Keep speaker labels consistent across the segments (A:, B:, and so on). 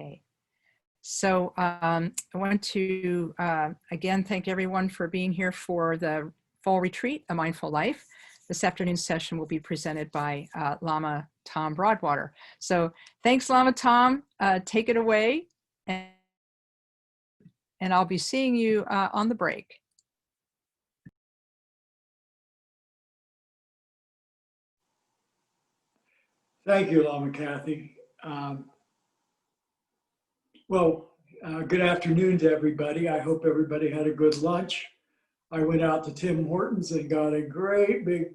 A: Okay. So I want to again thank everyone for being here for the fall retreat, A Mindful Life. This afternoon's session will be presented by Lama Tom Broadwater. So thanks, Lama Tom. Take it away, and I'll be seeing you on the break.
B: Thank you, Lama Kathy. Good afternoon to everybody. I hope everybody had a good lunch. I went out to Tim Hortons and got a great big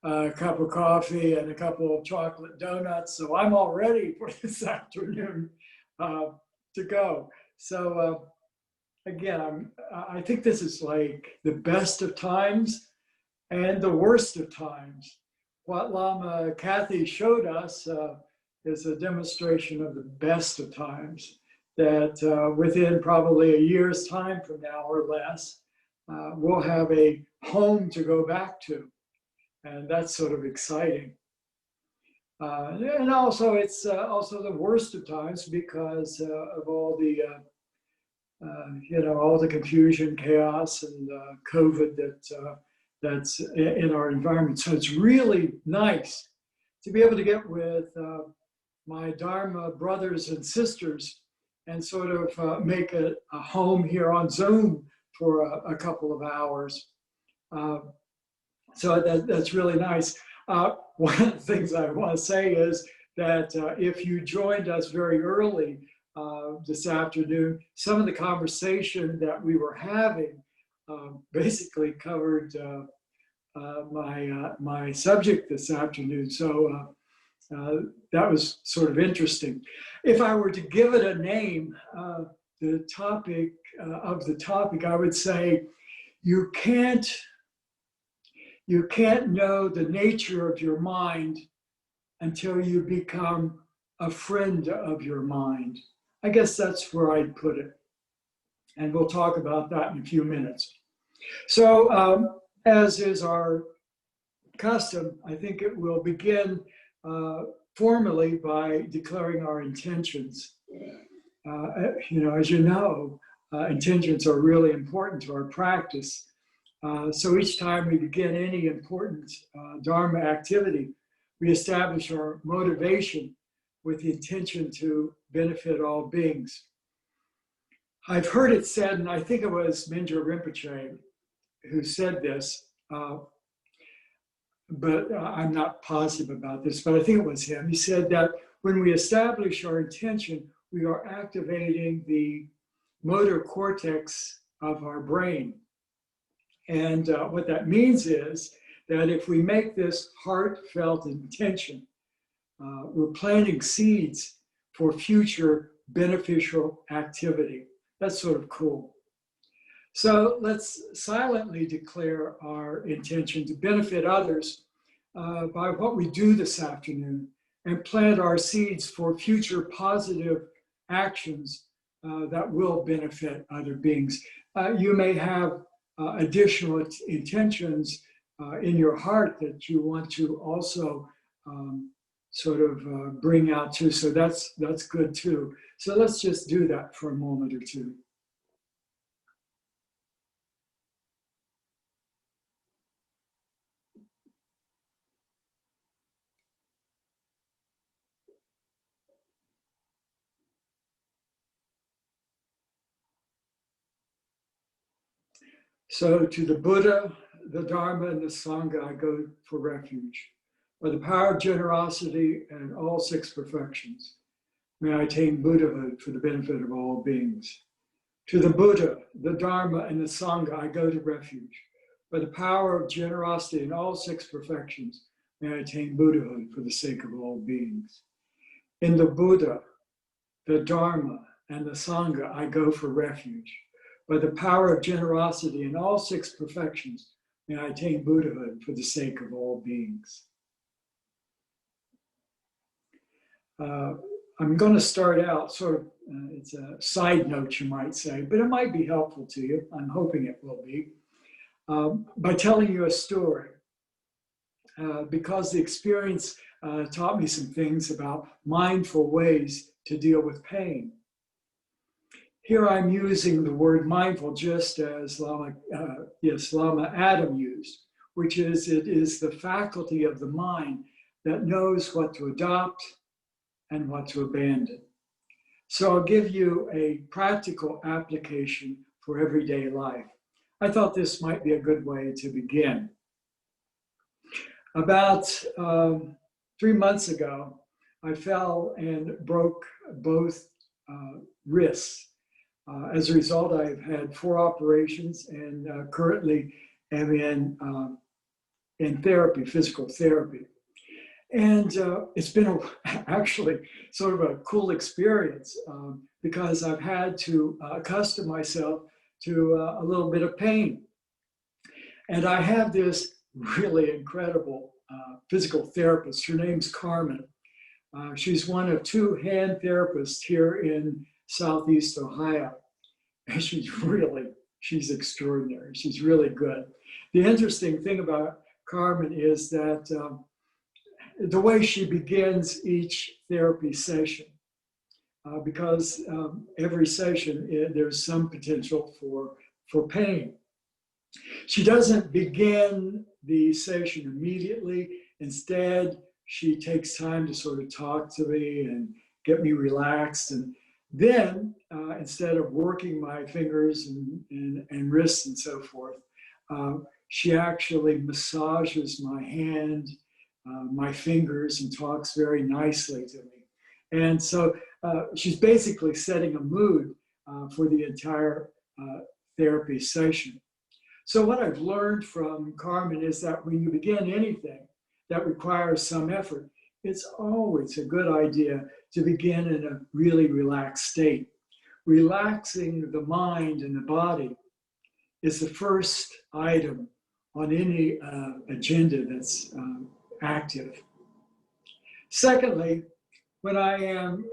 B: cup of coffee and a couple of chocolate donuts. So I'm all ready for this afternoon to go. So again, I think this is like the best of times and the worst of times. What Lama Kathy showed us is a demonstration of the best of times, that within probably a year's time from now or less, we'll have a home to go back to. And that's sort of exciting. And also it's also the worst of times because of all the, all the confusion, chaos, and COVID that's in our environment. So it's really nice to be able to get with my Dharma brothers and sisters and sort of make a home here on Zoom for a couple of hours. So that's really nice. One of the things I want to say is that if you joined us very early this afternoon, some of the conversation that we were having basically covered my subject this afternoon. So that was sort of interesting. If I were to give it a name, the topic of the topic, I would say you can't know the nature of your mind until you become a friend of your mind. I guess that's where I'd put it. And we'll talk about that in a few minutes. So as is our custom, I think it will begin formally by declaring our intentions. As you know, intentions are really important to our practice. So each time we begin any important Dharma activity, we establish our motivation with the intention to benefit all beings. I've heard it said, and I think it was Mingyur Rinpoche who said this, but I'm not positive about this, but I think it was him. He said that when we establish our intention, we are activating the motor cortex of our brain. And what that means is that if we make this heartfelt intention, we're planting seeds for future beneficial activity. That's sort of cool. So let's silently declare our intention to benefit others by what we do this afternoon and plant our seeds for future positive actions that will benefit other beings. You may have additional intentions in your heart that you want to also sort of bring out too. So that's good too. So let's just do that for a moment or two. So to the Buddha, the Dharma, and the Sangha, I go for refuge. By the power of generosity and all six perfections, may I attain Buddhahood for the benefit of all beings. To the Buddha, the Dharma, and the Sangha, I go to refuge. By the power of generosity and all six perfections, may I attain Buddhahood for the sake of all beings. In the Buddha, the Dharma, and the Sangha, I go for refuge. By the power of generosity and all six perfections, may I attain Buddhahood for the sake of all beings. I'm going to start out sort of, it's a side note, you might say, but it might be helpful to you. I'm hoping it will be, by telling you a story. Because the experience taught me some things about mindful ways to deal with pain. here I'm using the word mindful just as Lama Adam used, which is it is the faculty of the mind that knows what to adopt and what to abandon. So I'll give you a practical application for everyday life. I thought this might be a good way to begin. About 3 months ago, I fell and broke both wrists. As a result, I've had 4 operations and currently am in therapy, physical therapy. And it's been actually sort of a cool experience because I've had to accustom myself to a little bit of pain. And I have this really incredible physical therapist. Her name's Carmen. She's one of 2 hand therapists here in Southeast Ohio. And she's extraordinary. She's really good. The interesting thing about Carmen is that the way she begins each therapy session, because every session there's some potential for pain. She doesn't begin the session immediately. Instead, she takes time to sort of talk to me and get me relaxed. And then, instead of working my fingers and wrists and so forth, she actually massages my hand, my fingers, and talks very nicely to me. And so she's basically setting a mood for the entire therapy session. So what I've learned from Carmen is that when you begin anything that requires some effort, it's always a good idea to begin in a really relaxed state. Relaxing the mind and the body is the first item on any agenda that's active. Secondly, when I am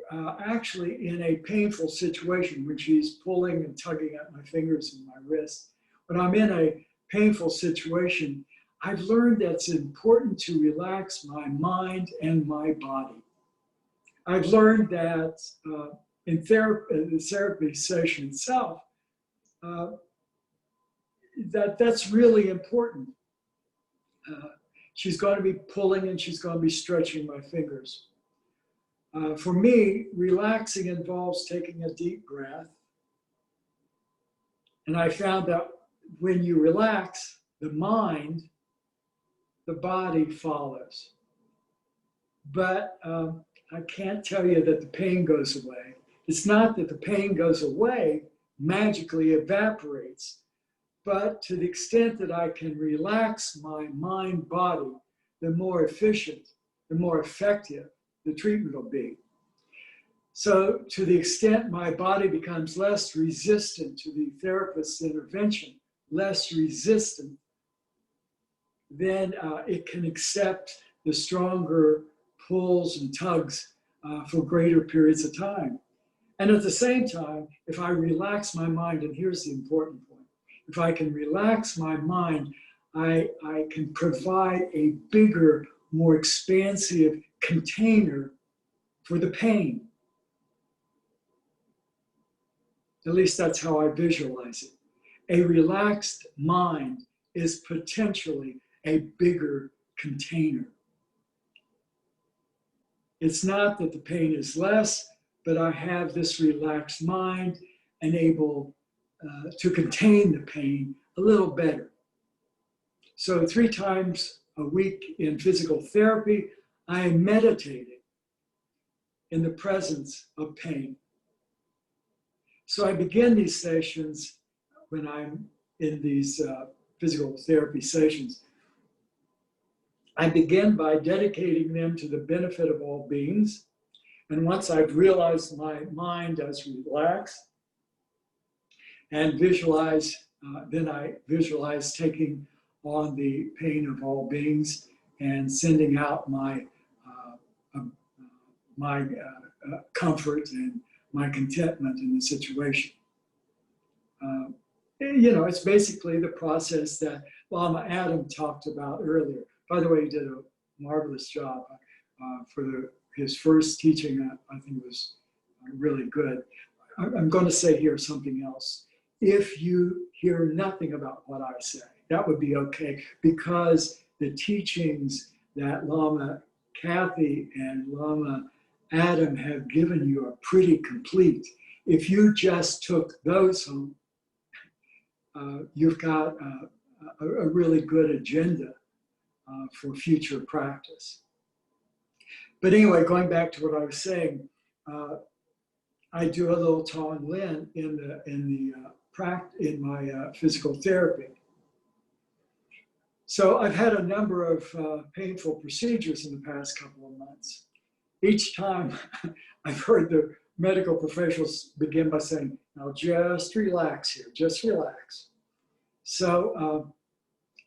B: actually in a painful situation, when she's pulling and tugging at my fingers and my wrists, when I'm in a painful situation, I've learned that it's important to relax my mind and my body. I've learned that in the therapy session itself, that's really important. She's going to be pulling and she's going to be stretching my fingers. For me, relaxing involves taking a deep breath. And I found that when you relax the mind, the body follows. But I can't tell you that the pain goes away. It's not that the pain goes away, magically evaporates. But to the extent that I can relax my mind, body, the more efficient, the more effective the treatment will be. So to the extent my body becomes less resistant to the therapist's intervention, less resistant, then it can accept the stronger pulls and tugs for greater periods of time. And at the same time, if I relax my mind, and here's the important point, if I can relax my mind, I can provide a bigger, more expansive container for the pain. At least that's how I visualize it. A relaxed mind is potentially a bigger container. It's not that the pain is less, but I have this relaxed mind and able to contain the pain a little better. So 3 times a week in physical therapy, I am meditating in the presence of pain. So I begin these sessions when I'm in these physical therapy sessions. I begin by dedicating them to the benefit of all beings. And once I've realized my mind does relax and visualize, then I visualize taking on the pain of all beings and sending out my comfort and my contentment in the situation. It's basically the process that Lama Adam talked about earlier. By the way, he did a marvelous job for his first teaching. I think was really good. I'm going to say here something else. If you hear nothing about what I say, that would be okay, because the teachings that Lama Kathy and Lama Adam have given you are pretty complete. If you just took those home, you've got a really good agenda for future practice. But anyway, going back to what I was saying, I do a little Tong Lin in my physical therapy. So I've had a number of painful procedures in the past couple of months. Each time I've heard the medical professionals begin by saying, now just relax here, just relax. So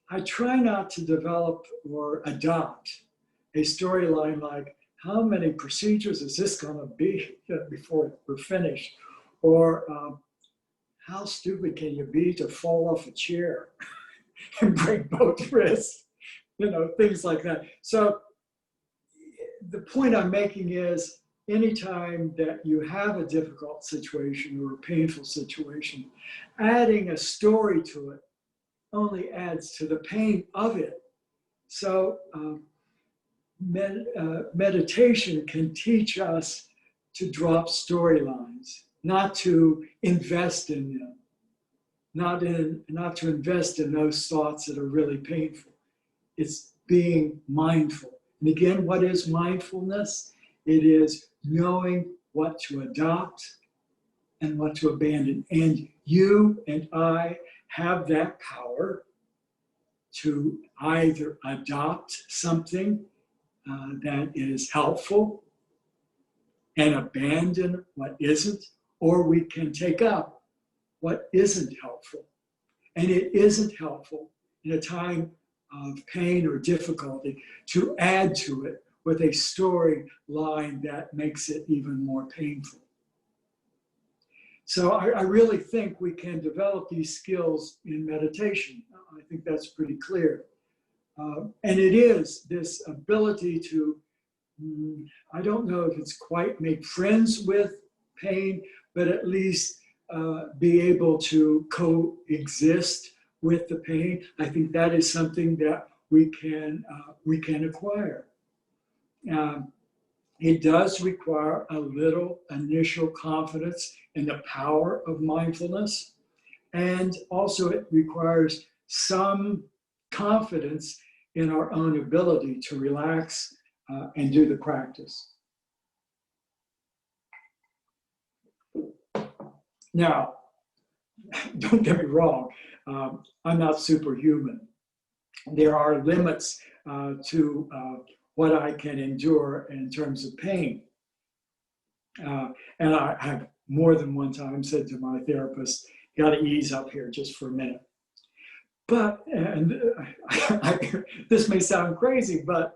B: I try not to develop or adopt a storyline like, how many procedures is this going to be before we're finished? Or how stupid can you be to fall off a chair and break both wrists? You know, things like that. So the point I'm making is, anytime that you have a difficult situation or a painful situation, adding a story to it only adds to the pain of it. So meditation can teach us to drop storylines, not to invest in them, not to invest in those thoughts that are really painful. It's being mindful. And again, what is mindfulness? It is knowing what to adopt and what to abandon. And you and I have that power to either adopt something that is helpful and abandon what isn't, or we can take up what isn't helpful. And it isn't helpful in a time of pain or difficulty to add to it with a storyline that makes it even more painful. So I really think we can develop these skills in meditation. I think that's pretty clear. And it is this ability to, I don't know if it's quite make friends with pain, but at least be able to coexist with the pain. I think that is something that we can acquire. It does require a little initial confidence in the power of mindfulness. And also it requires some confidence in our own ability to relax and do the practice. Now, don't get me wrong, I'm not superhuman. There are limits to what I can endure in terms of pain. And I have more than one time said to my therapist, you got to ease up here just for a minute. But, and this may sound crazy, but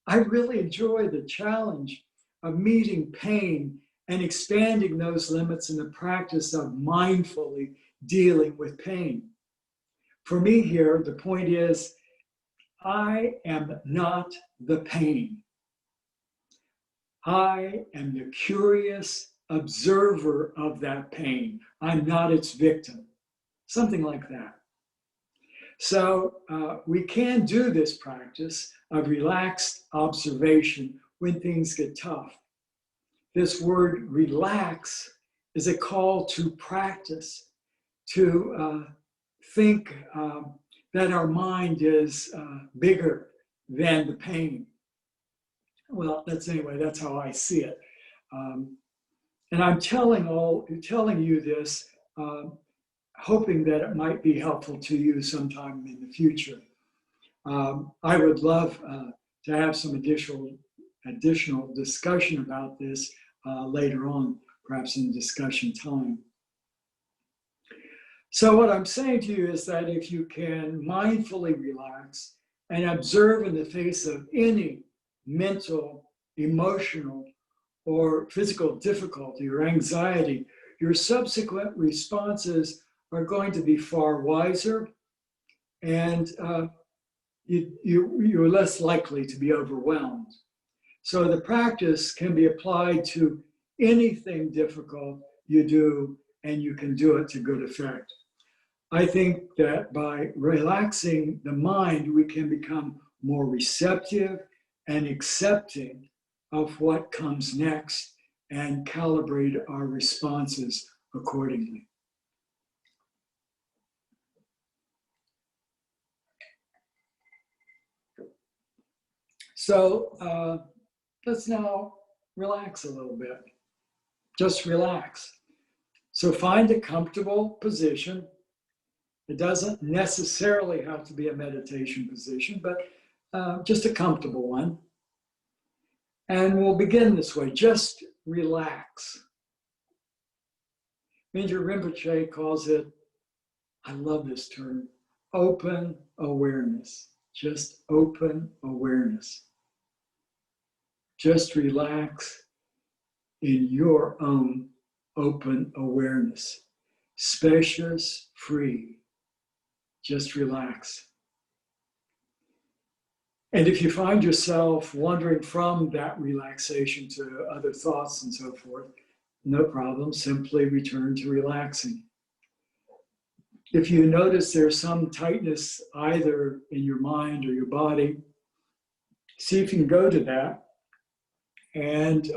B: I really enjoy the challenge of meeting pain and expanding those limits in the practice of mindfully dealing with pain. For me here, the point is, I am not the pain. I am the curious observer of that pain. I'm not its victim. Something like that. So we can do this practice of relaxed observation when things get tough. This word relax is a call to practice, to think that our mind is bigger than the pain. Well, that's how I see it. And I'm telling you this, hoping that it might be helpful to you sometime in the future. I would love to have some additional discussion about this later on, perhaps in discussion time. So what I'm saying to you is that if you can mindfully relax and observe in the face of any mental, emotional, or physical difficulty or anxiety, your subsequent responses are going to be far wiser, and you're less likely to be overwhelmed. So the practice can be applied to anything difficult you do, and you can do it to good effect. I think that by relaxing the mind, we can become more receptive and accepting of what comes next and calibrate our responses accordingly. So let's now relax a little bit. Just relax. So find a comfortable position. It doesn't necessarily have to be a meditation position, but just a comfortable one. And we'll begin this way. Just relax. Mingyur Rinpoche calls it, I love this term, open awareness. Just open awareness. Just relax in your own open awareness. Spacious, free. Just relax. And if you find yourself wandering from that relaxation to other thoughts and so forth, no problem, simply return to relaxing. If you notice there's some tightness either in your mind or your body, see if you can go to that and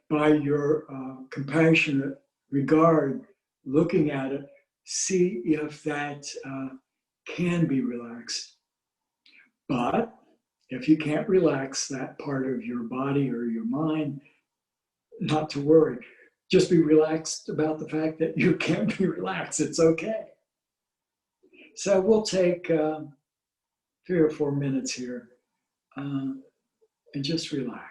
B: by your compassionate regard, looking at it, see if that can be relaxed. But if you can't relax that part of your body or your mind, not to worry. Just be relaxed about the fact that you can't be relaxed. It's okay. So we'll take 3 or 4 minutes here and just relax.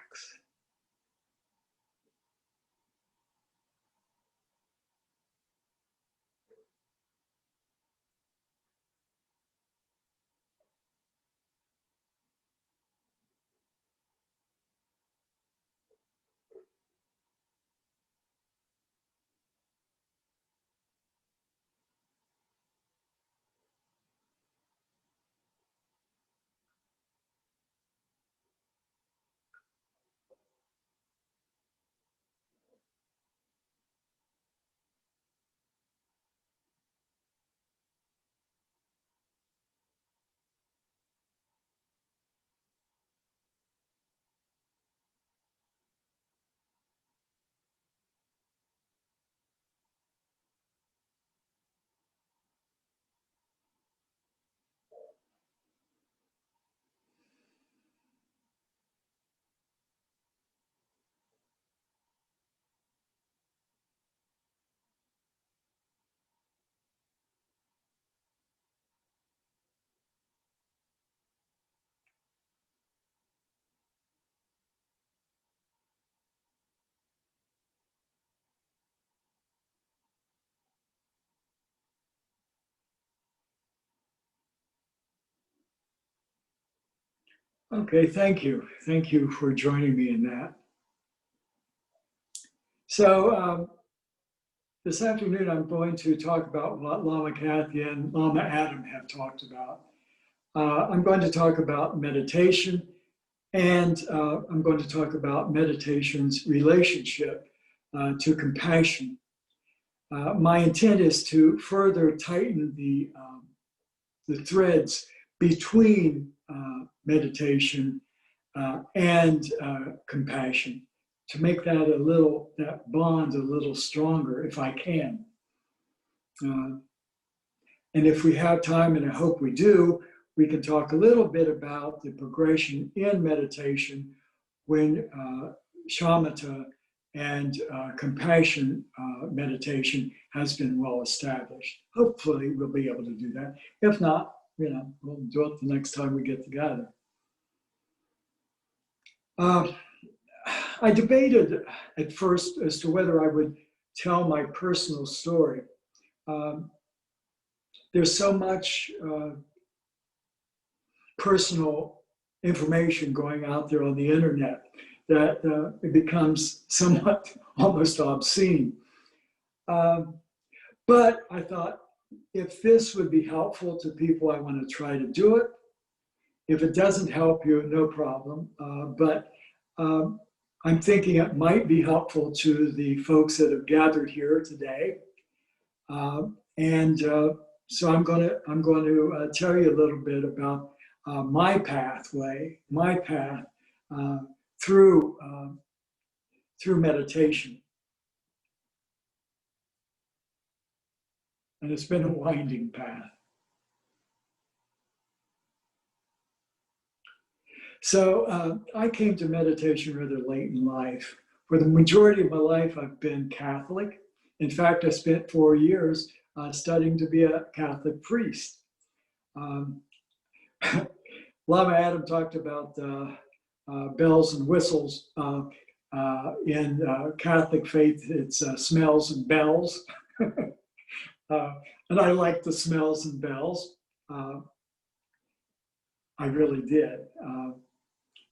B: Okay, thank you. Thank you for joining me in that. So this afternoon, I'm going to talk about what Lama Kathy and Lama Adam have talked about. I'm going to talk about meditation, and I'm going to talk about meditation's relationship to compassion. My intent is to further tighten the threads between meditation and compassion, to make that bond a little stronger if I can. And if we have time, and I hope we do, we can talk a little bit about the progression in meditation when shamatha and compassion meditation has been well established. Hopefully we'll be able to do that. If not, we'll do it the next time we get together. I debated at first as to whether I would tell my personal story. There's so much personal information going out there on the internet that it becomes somewhat almost obscene. But I thought, if this would be helpful to people, I want to try to do it. If it doesn't help you, no problem. But I'm thinking it might be helpful to the folks that have gathered here today. So I'm going to tell you a little bit about my pathway, my path uh, through meditation, and it's been a winding path. So I came to meditation rather late in life. For the majority of my life, I've been Catholic. In fact, I spent 4 years studying to be a Catholic priest. Um, Lama Adam talked about bells and whistles. In Catholic faith, it's smells and bells. And I like the smells and bells. I really did.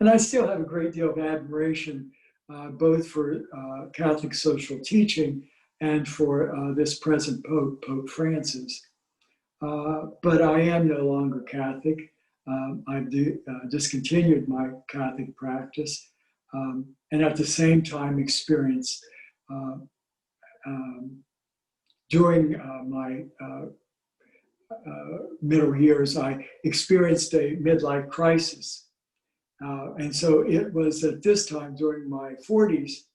B: And I still have a great deal of admiration, both for Catholic social teaching and for this present Pope, Pope Francis. But I am no longer Catholic. I've discontinued my Catholic practice, and at the same time experienced, during my middle years, I experienced a midlife crisis. And so it was at this time during my 40s,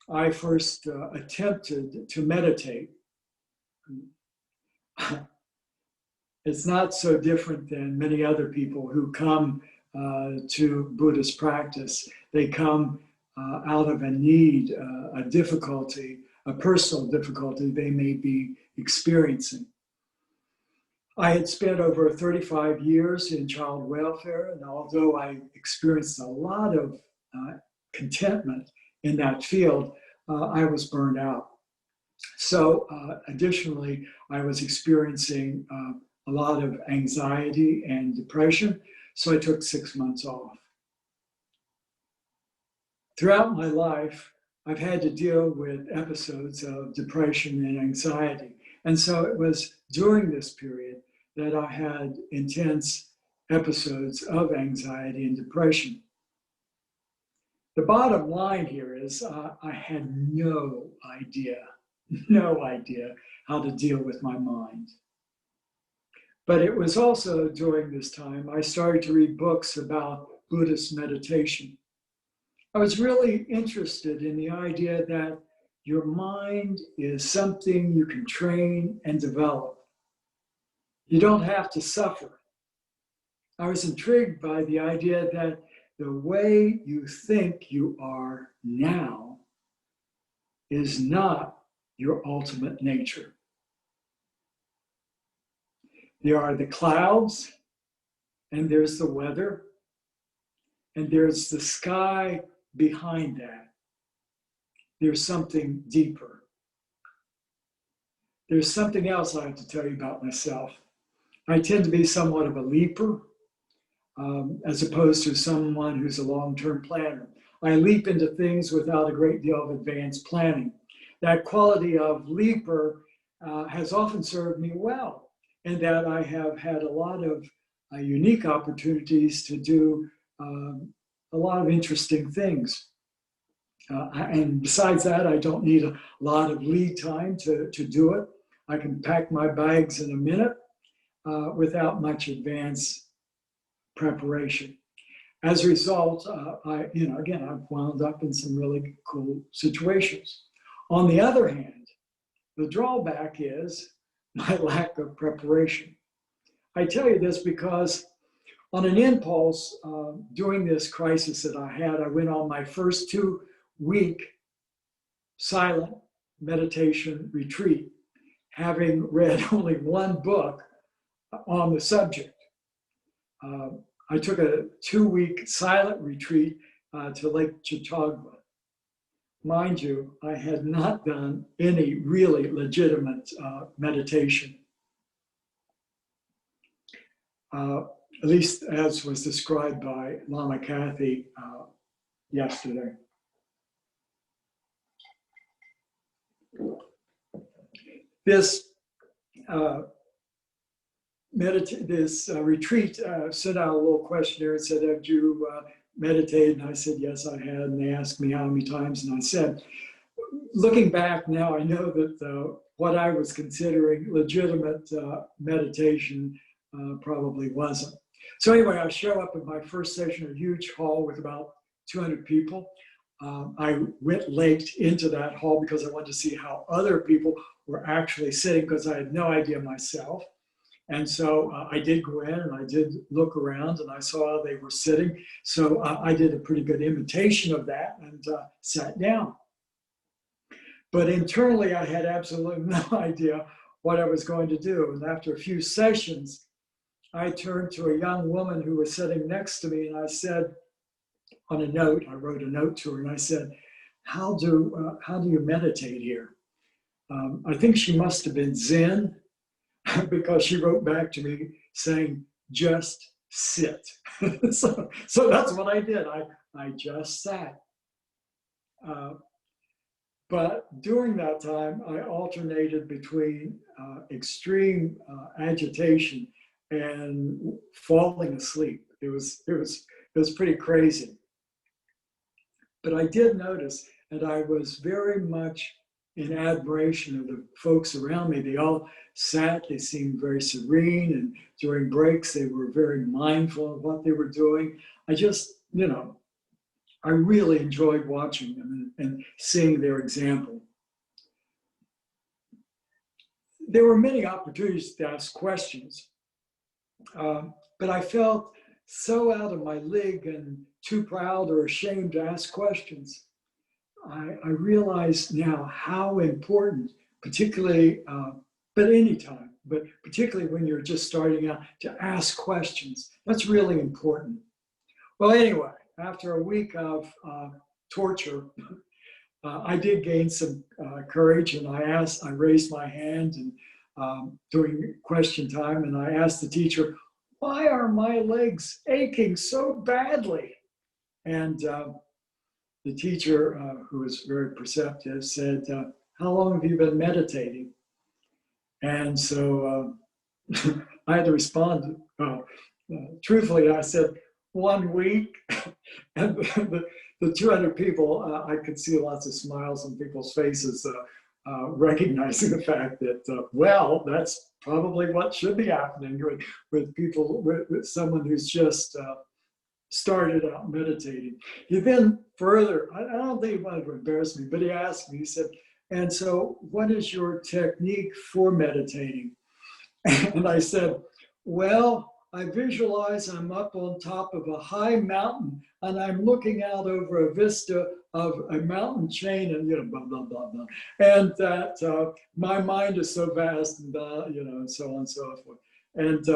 B: I first attempted to meditate. It's not so different than many other people who come to Buddhist practice. They come out of a need, a difficulty, a personal difficulty they may be experiencing. I had spent over 35 years in child welfare, and although I experienced a lot of contentment in that field, I was burned out. So additionally, I was experiencing a lot of anxiety and depression, so I took 6 months off. Throughout my life, I've had to deal with episodes of depression and anxiety. And so it was during this period that I had intense episodes of anxiety and depression. The bottom line here is I had no idea how to deal with my mind. But it was also during this time I started to read books about Buddhist meditation. I was really interested in the idea that your mind is something you can train and develop. You don't have to suffer. I was intrigued by the idea that the way you think you are now is not your ultimate nature. There are the clouds, and there's the weather, and there's the sky behind that. There's something deeper. There's something else I have to tell you about myself. I tend to be somewhat of a leaper, as opposed to someone who's a long-term planner. I leap into things without a great deal of advanced planning. That quality of leaper has often served me well, in that I have had a lot of unique opportunities to do a lot of interesting things. And besides that, I don't need a lot of lead time to do it. I can pack my bags in a minute without much advance preparation. As a result, I've wound up in some really cool situations. On the other hand, the drawback is my lack of preparation. I tell you this because on an impulse during this crisis that I had, I went on my first 2-week silent meditation retreat, having read only one book on the subject. I took a 2-week silent retreat to Lake Chautauqua. Mind you, I had not done any really legitimate meditation, at least as was described by Lama Kathy yesterday. This retreat sent out a little questionnaire and said, have you meditated? And I said, yes, I had. And they asked me how many times. And I said, looking back now, I know that what I was considering legitimate meditation probably wasn't. So anyway, I show up at my first session, a huge hall with about 200 people. I went late into that hall because I wanted to see how other people were actually sitting, because I had no idea myself. And so I did go in and I did look around and I saw how they were sitting. So I did a pretty good imitation of that and sat down. But internally, I had absolutely no idea what I was going to do. And after a few sessions, I turned to a young woman who was sitting next to me and I said, on a note, I wrote a note to her and I said, how do you meditate here? I think she must have been Zen because she wrote back to me saying, just sit. So that's what I did. I just sat. But during that time, I alternated between extreme agitation and falling asleep. It was pretty crazy. But I did notice, and I was very much in admiration of the folks around me. They all sat, they seemed very serene, and during breaks, they were very mindful of what they were doing. I just, I really enjoyed watching them and seeing their example. There were many opportunities to ask questions, but I felt so out of my league and too proud or ashamed to ask questions. I realize now how important, particularly, but anytime, but particularly when you're just starting out, to ask questions. That's really important. Well, anyway, after a week of torture, I did gain some courage, and I raised my hand and during question time, and I asked the teacher, why are my legs aching so badly? And the teacher, who was very perceptive, said, how long have you been meditating? And so I had to respond truthfully. I said, 1 week. And the 200 people, I could see lots of smiles on people's faces, recognizing the fact that, well, that's probably what should be happening with people, with someone who's just started out meditating. He then further, I don't think he wanted to embarrass me, but he asked me, he said, and so what is your technique for meditating? And I said, well, I visualize I'm up on top of a high mountain and I'm looking out over a vista of a mountain chain and, blah, blah, blah, blah. And that my mind is so vast and, and so on and so forth. And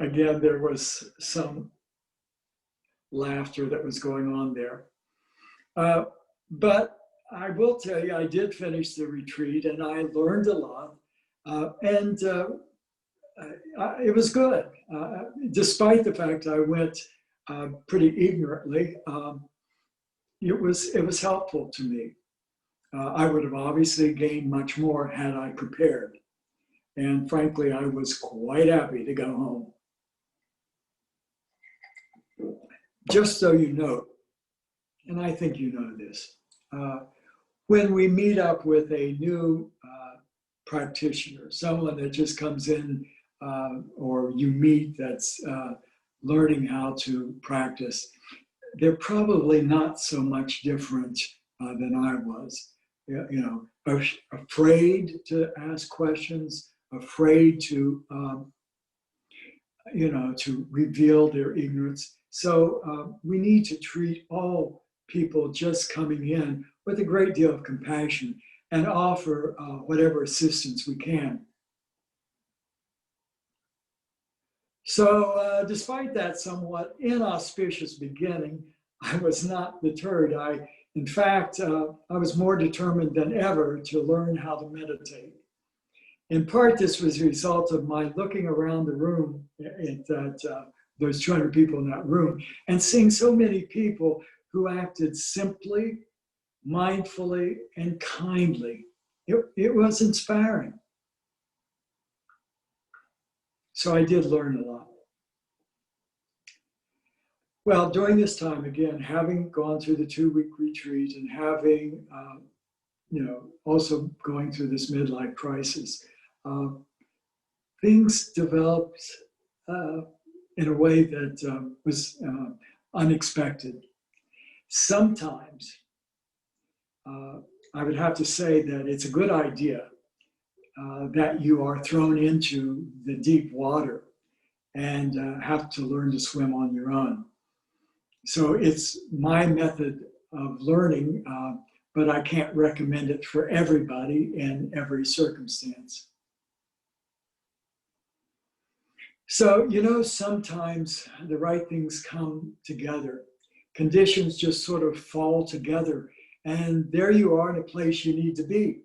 B: again, there was some laughter that was going on there. But I will tell you, I did finish the retreat and I learned a lot. It was good. Despite the fact I went pretty ignorantly, it was helpful to me. I would have obviously gained much more had I prepared. And frankly, I was quite happy to go home. Just so you know, and I think you know this, when we meet up with a new practitioner, someone that just comes in or you meet that's learning how to practice, they're probably not so much different than I was. Afraid to ask questions, afraid to to reveal their ignorance. So we need to treat all people just coming in with a great deal of compassion and offer whatever assistance we can. So despite that somewhat inauspicious beginning, I was not deterred. In fact, I was more determined than ever to learn how to meditate. In part, this was a result of my looking around the room at those 200 people in that room and seeing so many people who acted simply, mindfully, and kindly. It was inspiring. So I did learn a lot. Well, during this time, again, having gone through the 2-week retreat and having, also going through this midlife crisis, uh, things developed uh, in a way that was unexpected. Sometimes uh, I would have to say that it's a good idea that you are thrown into the deep water and have to learn to swim on your own. So it's my method of learning, but I can't recommend it for everybody in every circumstance. So, sometimes the right things come together. Conditions just sort of fall together, and there you are in a place you need to be.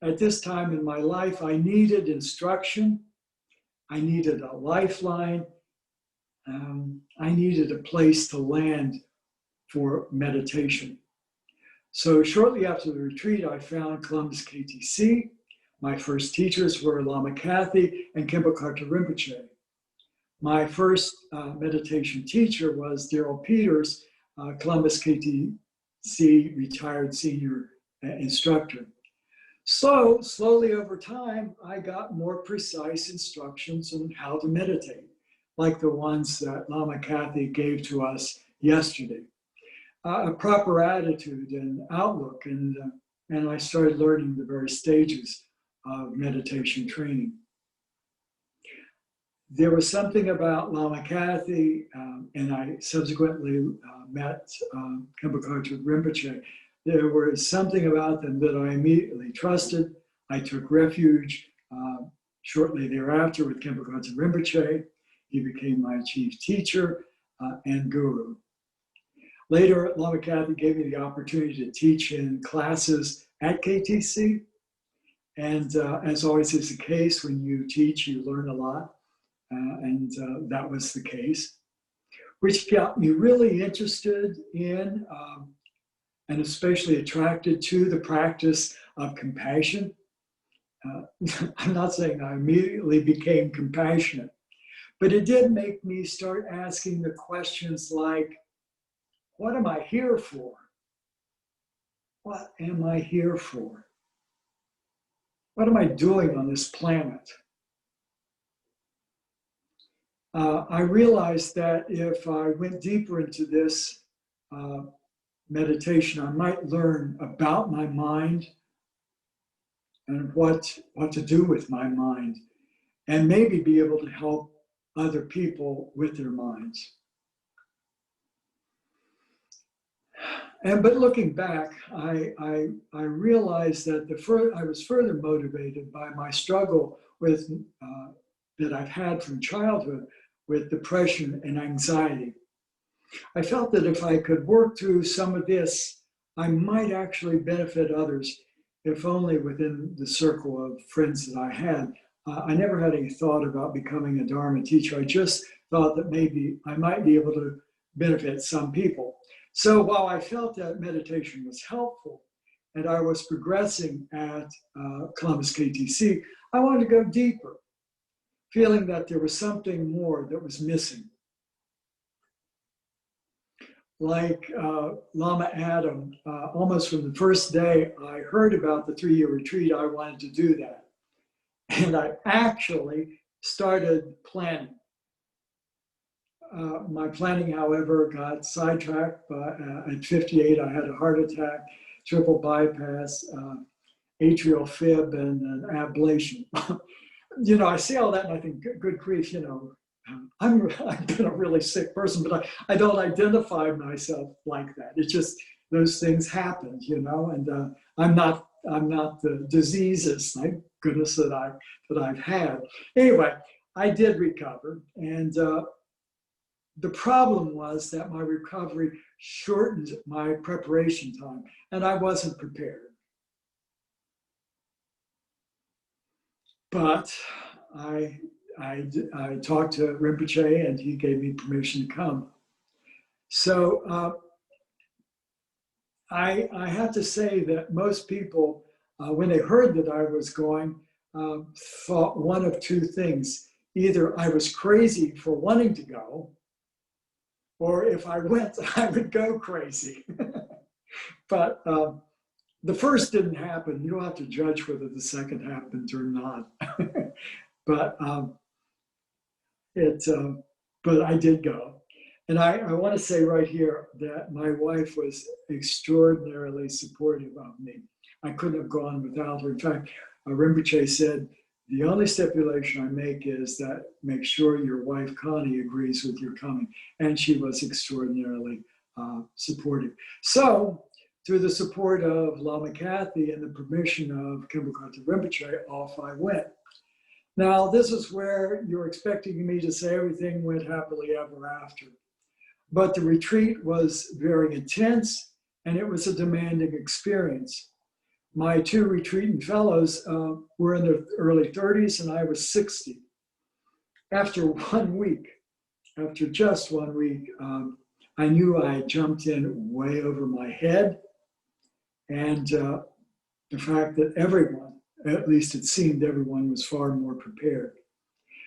B: At this time in my life, I needed instruction, I needed a lifeline, I needed a place to land for meditation. So shortly after the retreat, I found Columbus KTC. My first teachers were Lama Kathy and Khenpo Karthar Rinpoche. My first meditation teacher was Daryl Peters, Columbus KTC retired senior instructor. So slowly over time, I got more precise instructions on how to meditate, like the ones that Lama Kathy gave to us yesterday. A proper attitude and outlook, and I started learning the various stages of meditation training. There was something about Lama Kathy, and I subsequently met Khenpo Karthar Rinpoche. There was something about them that I immediately trusted. I took refuge shortly thereafter with Khenpo Karthar Rinpoche. He became my chief teacher and guru. Later, Lama Kathy gave me the opportunity to teach in classes at KTC. And as always is the case, when you teach, you learn a lot. And that was the case, which got me really interested in and especially attracted to the practice of compassion. I'm not saying I immediately became compassionate, but it did make me start asking the questions like, what am I here for? What am I here for? What am I doing on this planet? I realized that if I went deeper into this meditation, I might learn about my mind and what to do with my mind, and maybe be able to help other people with their minds. But looking back, I realized that I was further motivated by my struggle with that I've had from childhood with depression and anxiety. I felt that if I could work through some of this, I might actually benefit others, if only within the circle of friends that I had. I never had any thought about becoming a Dharma teacher. I just thought that maybe I might be able to benefit some people. So while I felt that meditation was helpful and I was progressing at Columbus KTC, I wanted to go deeper, feeling that there was something more that was missing. Like Lama Adam, almost from the first day I heard about the 3-year retreat, I wanted to do that. And I actually started planning. My planning, however, got sidetracked. At 58, I had a heart attack, triple bypass, atrial fib, and an ablation. I see all that and I think, good grief, I've been a really sick person, but I don't identify myself like that. It's just those things happen, and I'm not the diseases, thank goodness, that I've had. Anyway, I did recover, and the problem was that my recovery shortened my preparation time, and I wasn't prepared. But I talked to Rinpoche and he gave me permission to come. So I have to say that most people, when they heard that I was going, thought one of two things. Either I was crazy for wanting to go, or if I went, I would go crazy. But the first didn't happen. You don't have to judge whether the second happened or not. But but I did go. And I want to say right here that my wife was extraordinarily supportive of me. I couldn't have gone without her. In fact, Rinpoche said, the only stipulation I make is that make sure your wife Connie agrees with your coming. And she was extraordinarily supportive. So through the support of Lama Kathy and the permission of Kimbakarta Rinpoche, off I went. Now, this is where you're expecting me to say everything went happily ever after. But the retreat was very intense, and it was a demanding experience. My two retreating fellows were in their early 30s, and I was 60. After 1 week, after just 1 week, I knew I had jumped in way over my head. And the fact that everyone, at least it seemed everyone, was far more prepared.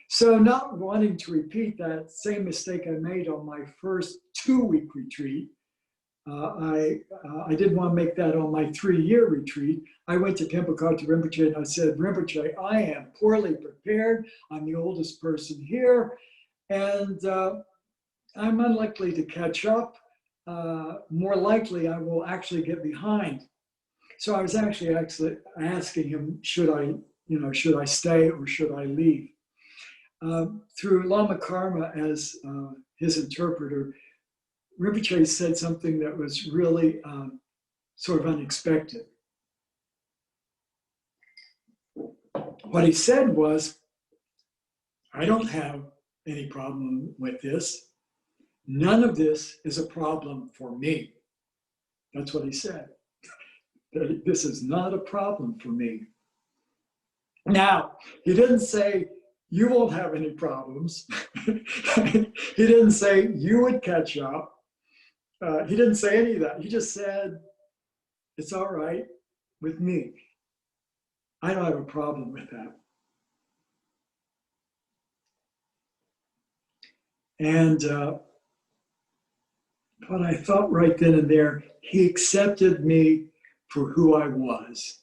B: So not wanting to repeat that same mistake I made on my first 2-week retreat, I didn't want to make that on my 3-year retreat. I went to Kimbakarta Rinpoche and I said, Rinpoche, I am poorly prepared. I'm the oldest person here, and I'm unlikely to catch up. More likely, I will actually get behind. So I was actually asking him, should I stay or should I leave? Through Lama Karma as his interpreter, Rinpoche said something that was really sort of unexpected. What he said was, I don't have any problem with this. None of this is a problem for me. That's what he said. This is not a problem for me. Now, he didn't say, you won't have any problems. He didn't say you would catch up. He didn't say any of that. He just said, it's all right with me. I don't have a problem with that. And what I thought right then and there, he accepted me for who I was.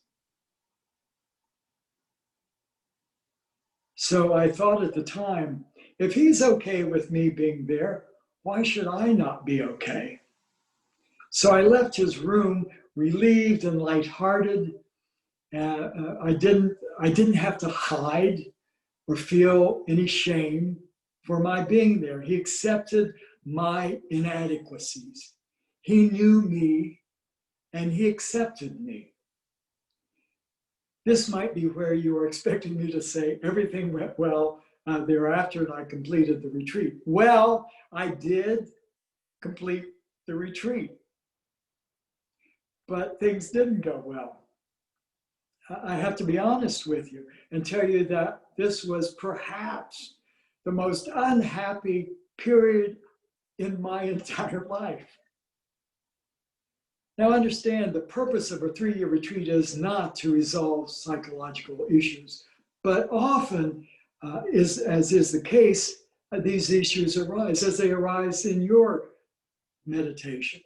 B: So I thought at the time, if he's okay with me being there, why should I not be okay? So I left his room relieved and lighthearted. I didn't have to hide or feel any shame for my being there. He accepted my inadequacies. He knew me and he accepted me. This might be where you are expecting me to say everything went well thereafter and I completed the retreat. Well, I did complete the retreat, but things didn't go well. I have to be honest with you and tell you that this was perhaps the most unhappy period in my entire life. Now understand, the purpose of a 3-year retreat is not to resolve psychological issues, but often, as is the case, these issues arise as they arise in your meditation.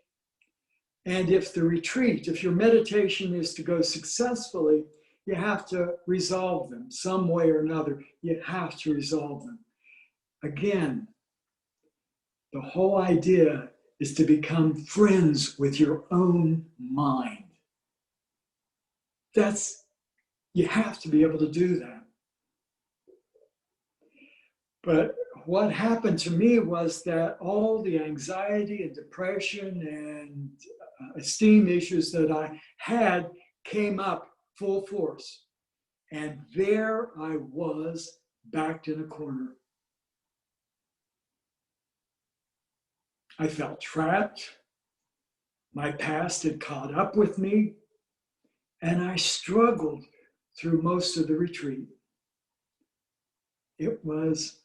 B: And if your meditation is to go successfully, you have to resolve them some way or another. You have to resolve them. Again, the whole idea is to become friends with your own mind. You have to be able to do that. But what happened to me was that all the anxiety and depression and esteem issues that I had came up full force. And there I was, backed in a corner. I felt trapped. My past had caught up with me, and I struggled through most of the retreat. It was,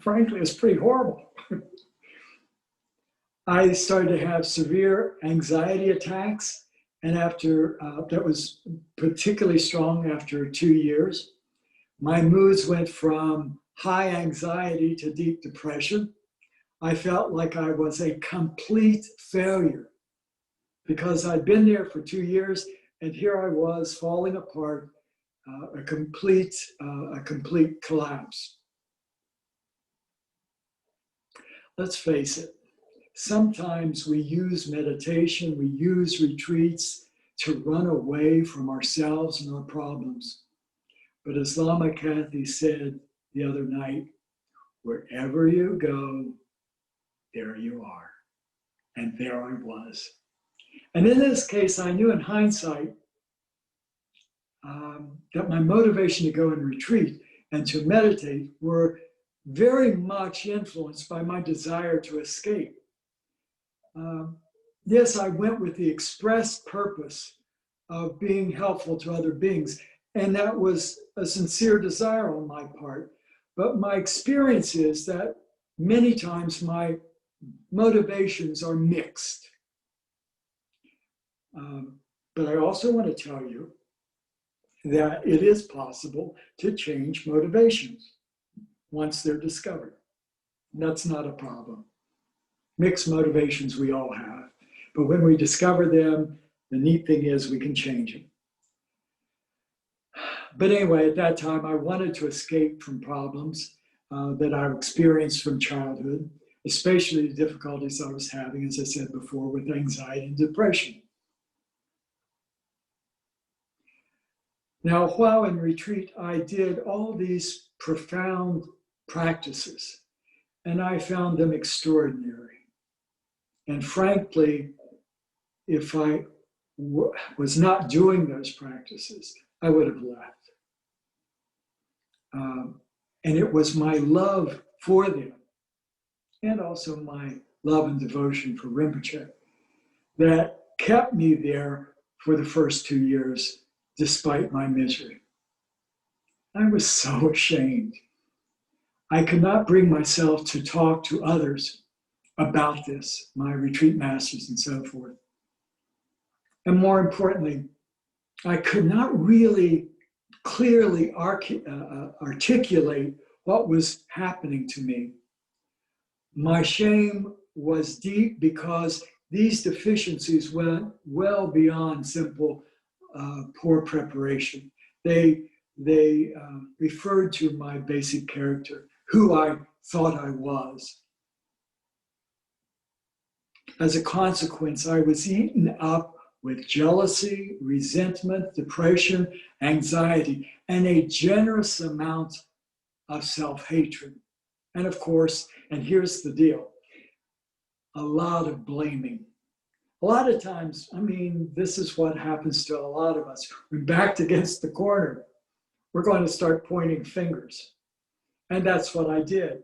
B: frankly, it was pretty horrible. I started to have severe anxiety attacks, and after that was particularly strong after 2 years. My moods went from high anxiety to deep depression. I felt like I was a complete failure because I'd been there for 2 years and here I was falling apart, a complete collapse. Let's face it, sometimes we use meditation, we use retreats to run away from ourselves and our problems. But as Lama Kathy said the other night, wherever you go, there you are. And there I was. And in this case, I knew in hindsight that my motivation to go and retreat and to meditate were very much influenced by my desire to escape. Yes, I went with the express purpose of being helpful to other beings, and that was a sincere desire on my part. But my experience is that many times my motivations are mixed. But I also want to tell you that it is possible to change motivations once they're discovered. That's not a problem. Mixed motivations we all have. But when we discover them, the neat thing is we can change them. But anyway, at that time, I wanted to escape from problems that I experienced from childhood, especially the difficulties I was having, as I said before, with anxiety and depression. Now, while in retreat, I did all these profound practices, and I found them extraordinary. And frankly, if I was not doing those practices, I would have left. And it was my love for them, and also my love and devotion for Rinpoche, that kept me there for the first 2 years, despite my misery. I was so ashamed. I could not bring myself to talk to others about this, my retreat masters and so forth. And more importantly, I could not really clearly articulate what was happening to me. My shame was deep because these deficiencies went well beyond simple poor preparation. They referred to my basic character, who I thought I was. As a consequence, I was eaten up with jealousy, resentment, depression, anxiety, and a generous amount of self-hatred. And of course, and here's the deal, a lot of blaming. A lot of times, I mean, this is what happens to a lot of us. We're backed against the corner. We're going to start pointing fingers. And that's what I did.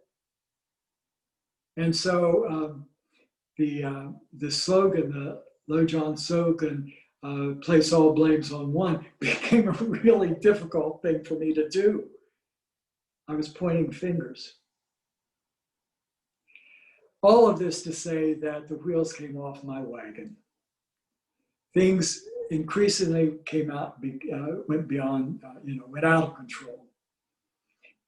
B: And so the slogan, the Lojong slogan, place all blames on one, became a really difficult thing for me to do. I was pointing fingers. All of this to say that the wheels came off my wagon. Things increasingly went beyond, went out of control.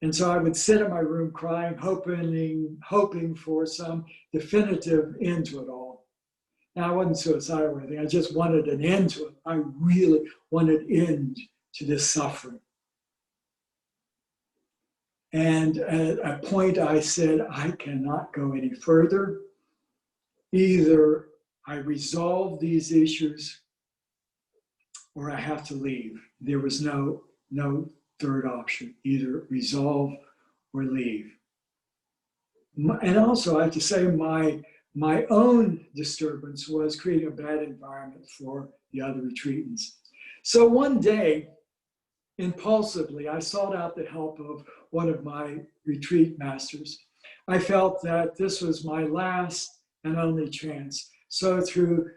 B: And so I would sit in my room crying, hoping for some definitive end to it all. Now, I wasn't suicidal or anything. I just wanted an end to it. I really wanted an end to this suffering. And at a point I said, I cannot go any further. Either I resolve these issues or I have to leave. There was no third option, either resolve or leave. And also I have to say my own disturbance was creating a bad environment for the other retreatants. So one day, impulsively, I sought out the help of one of my retreat masters. I felt that this was my last and only chance. So through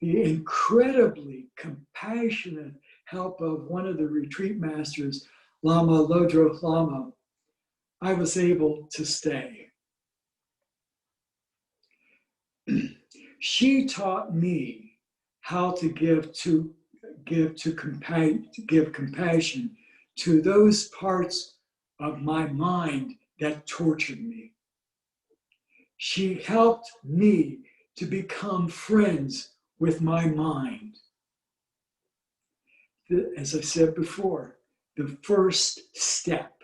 B: the incredibly compassionate help of one of the retreat masters, Lama Lodro Lama, I was able to stay. She taught me how to give compassion to those parts of my mind that tortured me. She helped me to become friends with my mind. As I said before, the first step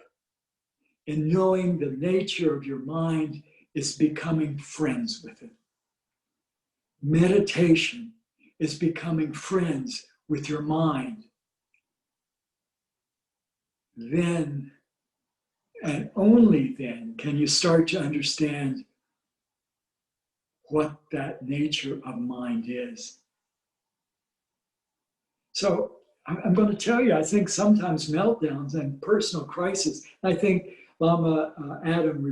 B: in knowing the nature of your mind is becoming friends with it. Meditation is becoming friends with your mind. Then, and only then, can you start to understand what that nature of mind is. So I'm going to tell you, I think sometimes meltdowns and personal crisis, I think Lama Adam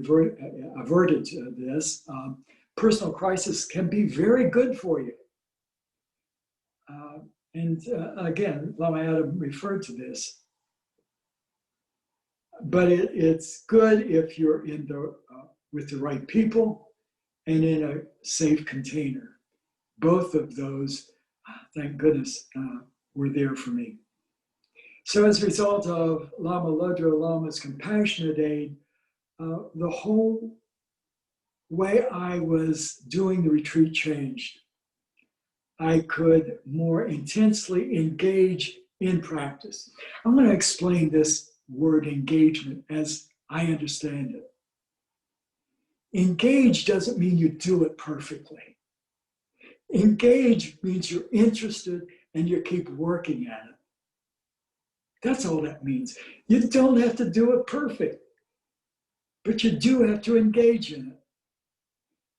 B: averted to this, personal crisis can be very good for you. And again, Lama Adam referred to this. But it's good if you're in with the right people and in a safe container. Both of those, thank goodness, were there for me. So as a result of Lama Lodro Lama's compassionate aid, the whole way I was doing the retreat changed. I could more intensely engage in practice. I'm going to explain this word engagement as I understand it. Engage doesn't mean you do it perfectly. Engage means you're interested and you keep working at it. That's all that means. You don't have to do it perfect, but you do have to engage in it.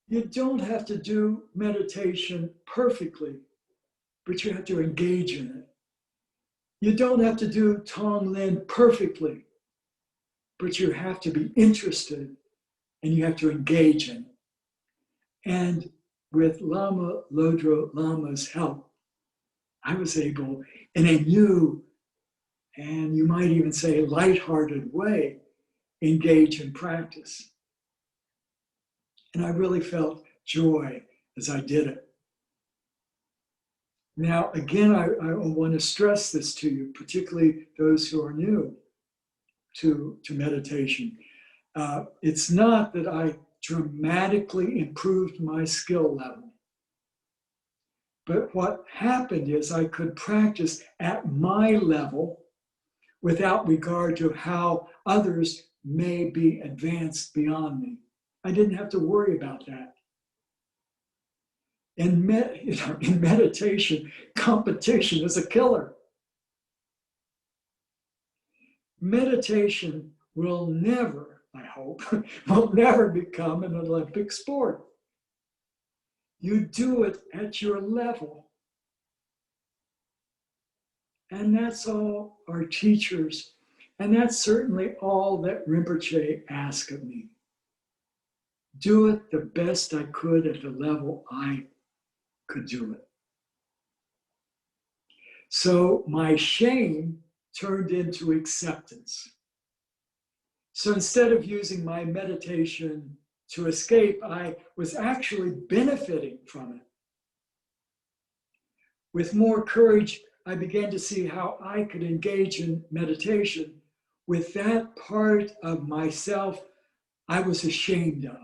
B: You don't have to do meditation perfectly, but you have to engage in it. You don't have to do Tonglen perfectly, but you have to be interested and you have to engage in it. And with Lama Lodro Lama's help, I was able, in a new, and you might even say lighthearted way, engage in practice. And I really felt joy as I did it. Now, again, I want to stress this to you, particularly those who are new to meditation. It's not that I dramatically improved my skill level. But what happened is I could practice at my level without regard to how others may be advanced beyond me. I didn't have to worry about that. In meditation, competition is a killer. Meditation will never, I hope, will never become an Olympic sport. You do it at your level. And that's all our teachers, and that's certainly all that Rinpoche asked of me. Do it the best I could at the level I could do it. So my shame turned into acceptance. So instead of using my meditation to escape, I was actually benefiting from it. With more courage, I began to see how I could engage in meditation with that part of myself I was ashamed of.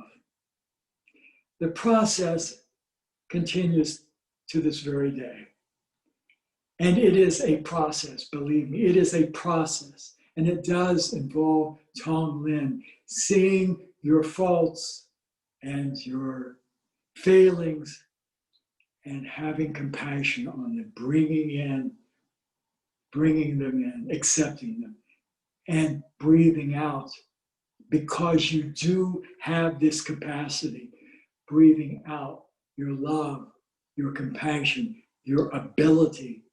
B: The process continues to this very day. And it is a process, believe me, it is a process. And it does involve Tonglen, seeing your faults and your failings and having compassion on them, bringing them in, accepting them, and breathing out, because you do have this capacity, breathing out your love, your compassion, your ability.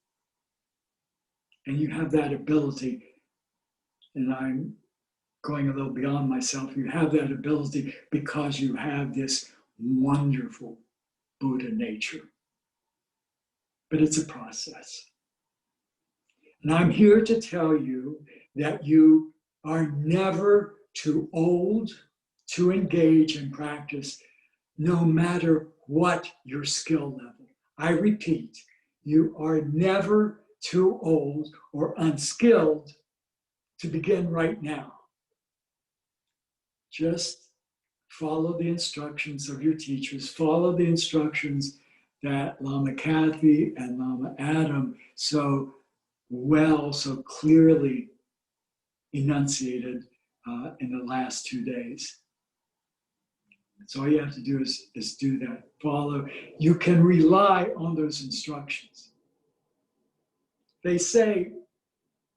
B: And you have that ability, and I'm going a little beyond myself, you have that ability because you have this wonderful Buddha nature. But it's a process. And I'm here to tell you that you are never too old to engage in practice, no matter what your skill level. I repeat, you are never too old or unskilled to begin right now. Just follow the instructions of your teachers, follow the instructions that Lama Kathy and Lama Adam so clearly enunciated in the last 2 days. So all you have to do is do that, follow. You can rely on those instructions. They say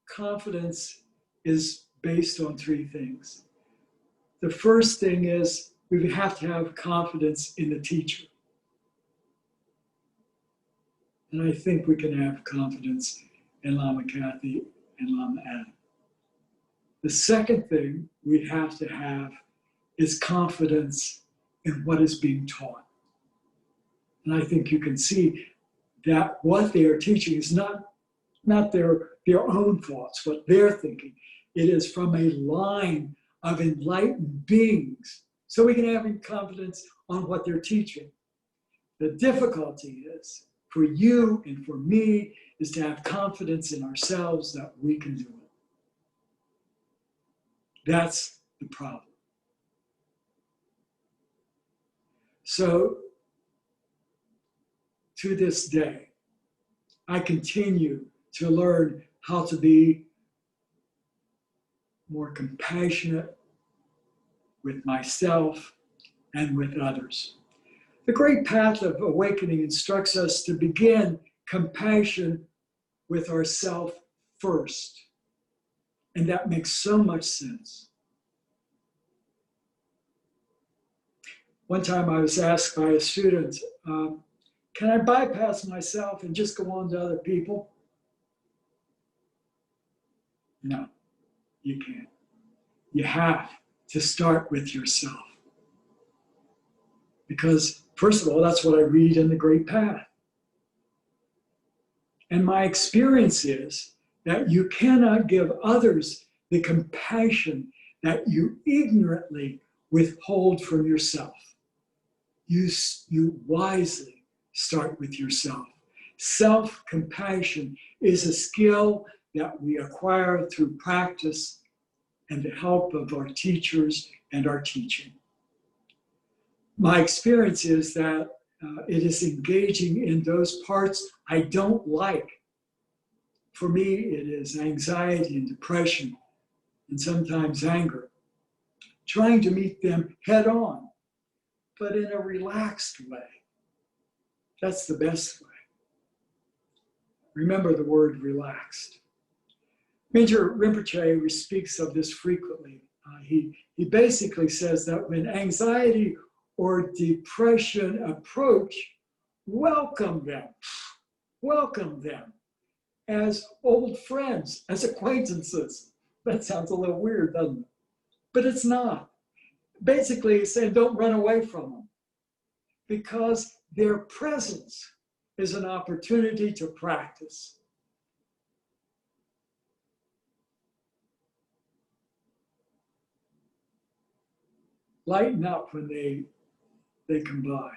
B: confidence is based on 3 things. The first thing is we have to have confidence in the teacher. And I think we can have confidence in Lama Kathy and Lama Adam. The second thing we have to have is confidence in what is being taught. And I think you can see that what they are teaching is not their own thoughts, what they're thinking. It is from a line of enlightened beings. So we can have confidence on what they're teaching. The difficulty is for you and for me is to have confidence in ourselves that we can do it. That's the problem. So to this day, I continue to learn how to be more compassionate with myself and with others. The great path of awakening instructs us to begin compassion with ourself first. And that makes so much sense. One time I was asked by a student, can I bypass myself and just go on to other people? No, you can't. You have to start with yourself. Because, first of all, that's what I read in the Great Path. And my experience is that you cannot give others the compassion that you ignorantly withhold from yourself. You wisely start with yourself. Self-compassion is a skill that we acquire through practice and the help of our teachers and our teaching. My experience is that it is engaging in those parts I don't like. For me, it is anxiety and depression, and sometimes anger. Trying to meet them head on, but in a relaxed way. That's the best way. Remember the word relaxed. Major Rinpoche speaks of this frequently. He basically says that when anxiety or depression approach, welcome them as old friends, as acquaintances. That sounds a little weird, doesn't it? But it's not. Basically, he's saying don't run away from them because their presence is an opportunity to practice. Lighten up when they come by,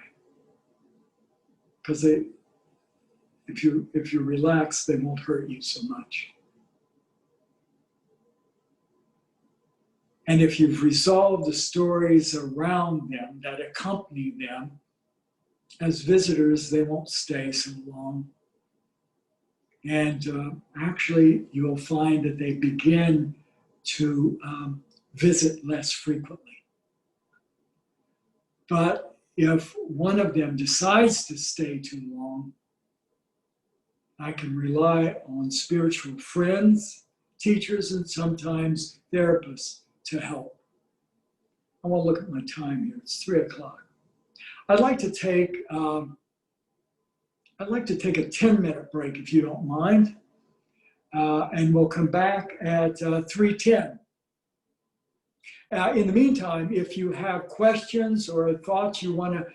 B: because if you relax, they won't hurt you so much. And if you've resolved the stories around them that accompany them, as visitors, they won't stay so long. And actually, you'll find that they begin to visit less frequently. But if one of them decides to stay too long, I can rely on spiritual friends, teachers, and sometimes therapists to help. I want to look at my time here. It's 3:00. I'd like to take a 10-minute break if you don't mind, and we'll come back at 3:10. In the meantime, if you have questions or thoughts you want to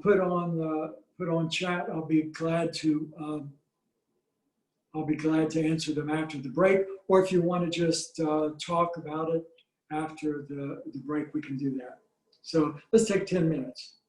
B: put on chat, I'll be glad to answer them after the break. Or if you want to just talk about it after the break, we can do that. So let's take 10 minutes.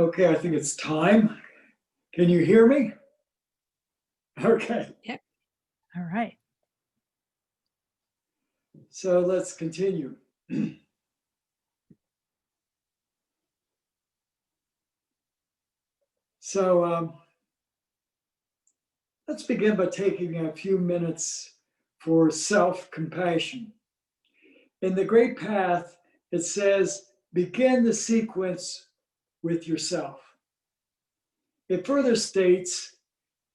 B: Okay, I think it's time. Can you hear me? Okay,
A: Yep. All right.
B: so let's continue. So let's begin by taking a few minutes for self-compassion. In the Great Path, it says, begin the sequence with yourself. It further states,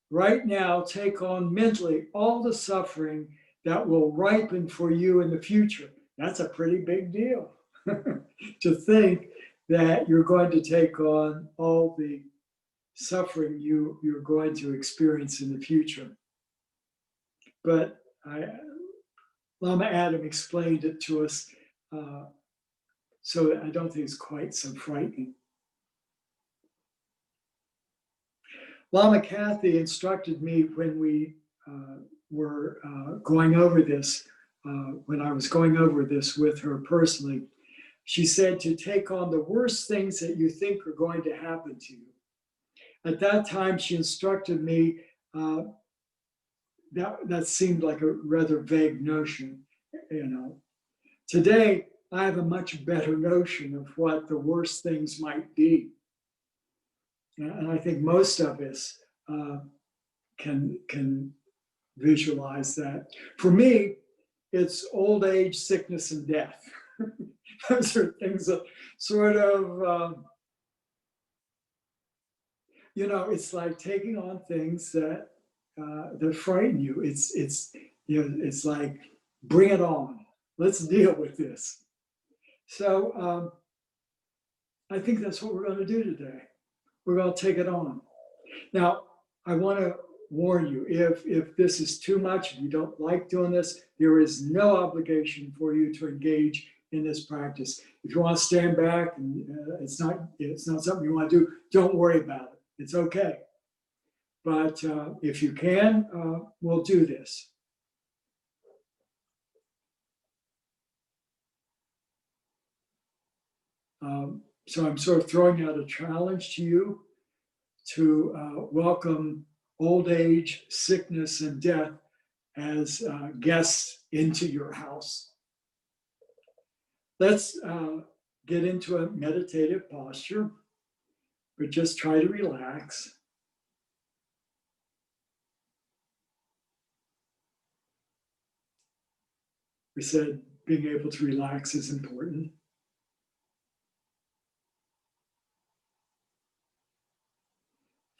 B: right now, take on mentally all the suffering that will ripen for you in the future. That's a pretty big deal to think that you're going to take on all the suffering you're going to experience in the future. But Lama Adam explained it to us, so I don't think it's quite so frightening. Lama Kathy instructed me when we were going over this, when I was going over this with her personally. She said to take on the worst things that you think are going to happen to you. At that time, she instructed me, that seemed like a rather vague notion, you know. Today, I have a much better notion of what the worst things might be. And I think most of us can visualize that. For me, it's old age, sickness, and death. Those are things that sort of, it's like taking on things that frighten you. It's like, bring it on. Let's deal with this. So I think that's what we're going to do today. We're going to take it on. Now, I want to warn you, if this is too much, if you don't like doing this, there is no obligation for you to engage in this practice. If you want to stand back and it's not something you want to do, don't worry about it. It's okay. But if you can, we'll do this. So I'm sort of throwing out a challenge to you to welcome old age, sickness, and death as guests into your house. Let's get into a meditative posture, but just try to relax. We said being able to relax is important.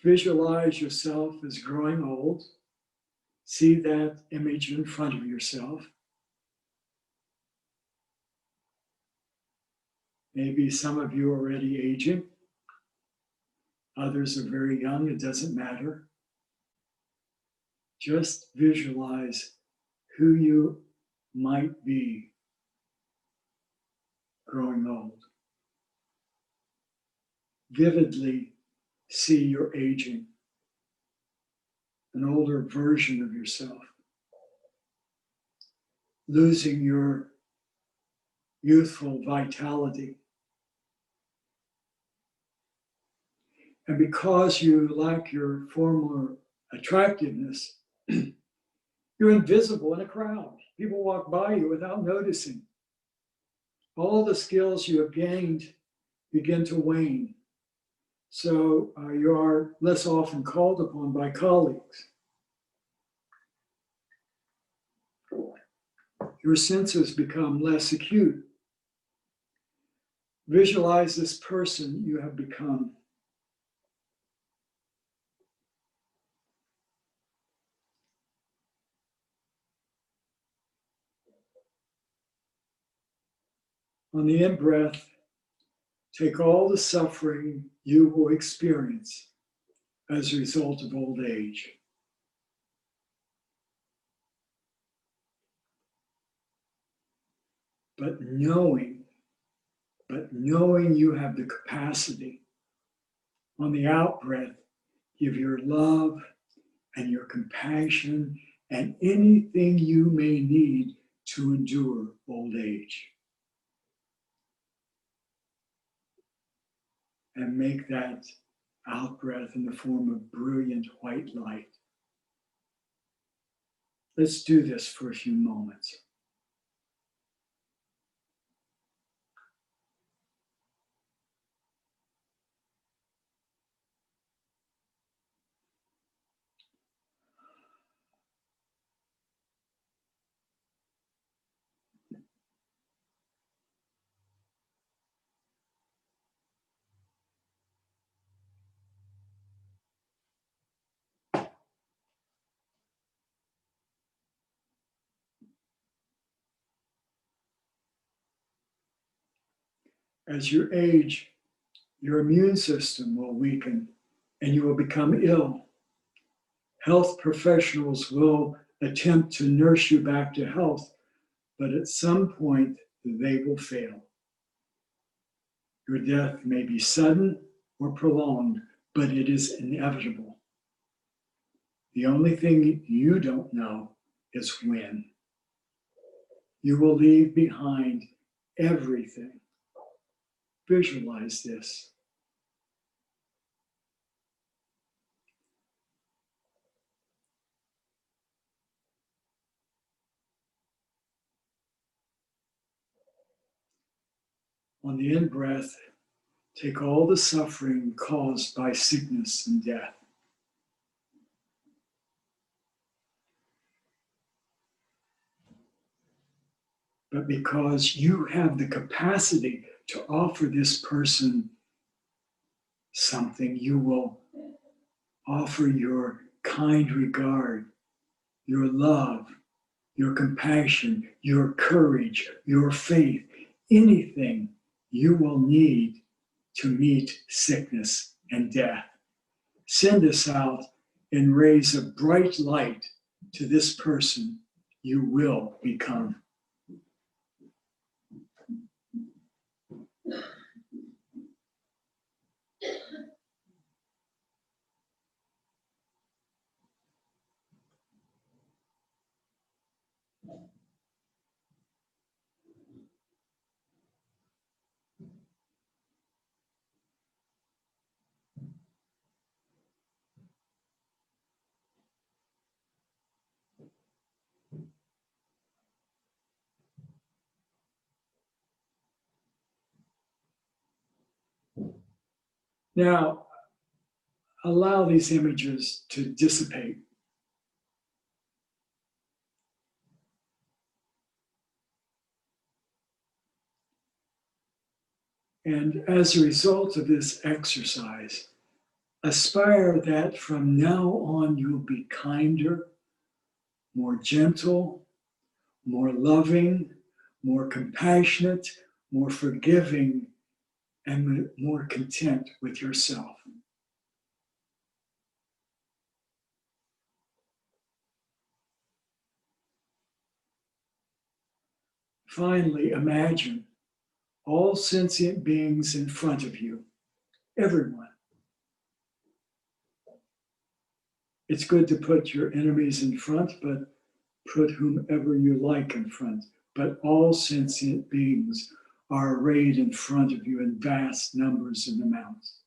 B: Visualize yourself as growing old. See that image in front of yourself. Maybe some of you are already aging. Others are very young. It doesn't matter. Just visualize who you might be growing old. Vividly see your aging, an older version of yourself, losing your youthful vitality. And because you lack your former attractiveness, you're invisible in a crowd. People walk by you without noticing. All the skills you have gained begin to wane. So you are less often called upon by colleagues. Your senses become less acute. Visualize this person you have become. On the in-breath, take all the suffering you will experience as a result of old age. But knowing you have the capacity, on the out-breath, give your love and your compassion and anything you may need to endure old age. and make that out breath in the form of brilliant white light. Let's do this for a few moments. As you age, your immune system will weaken and you will become ill. Health professionals will attempt to nurse you back to health, but at some point they will fail. Your death may be sudden or prolonged, but it is inevitable. The only thing you don't know is when. You will leave behind everything. Visualize this. On the in-breath, take all the suffering caused by sickness and death. But because you have the capacity to offer this person something, you will offer your kind regard, your love, your compassion, your courage, your faith, anything you will need to meet sickness and death. Send this out and raise a bright light to this person you will become. Now, allow these images to dissipate. And as a result of this exercise, aspire that from now on you'll be kinder, more gentle, more loving, more compassionate, more forgiving, and more content with yourself. Finally, imagine all sentient beings in front of you, everyone. It's good to put your enemies in front, but put whomever you like in front. But all sentient beings are arrayed in front of you in vast numbers and amounts.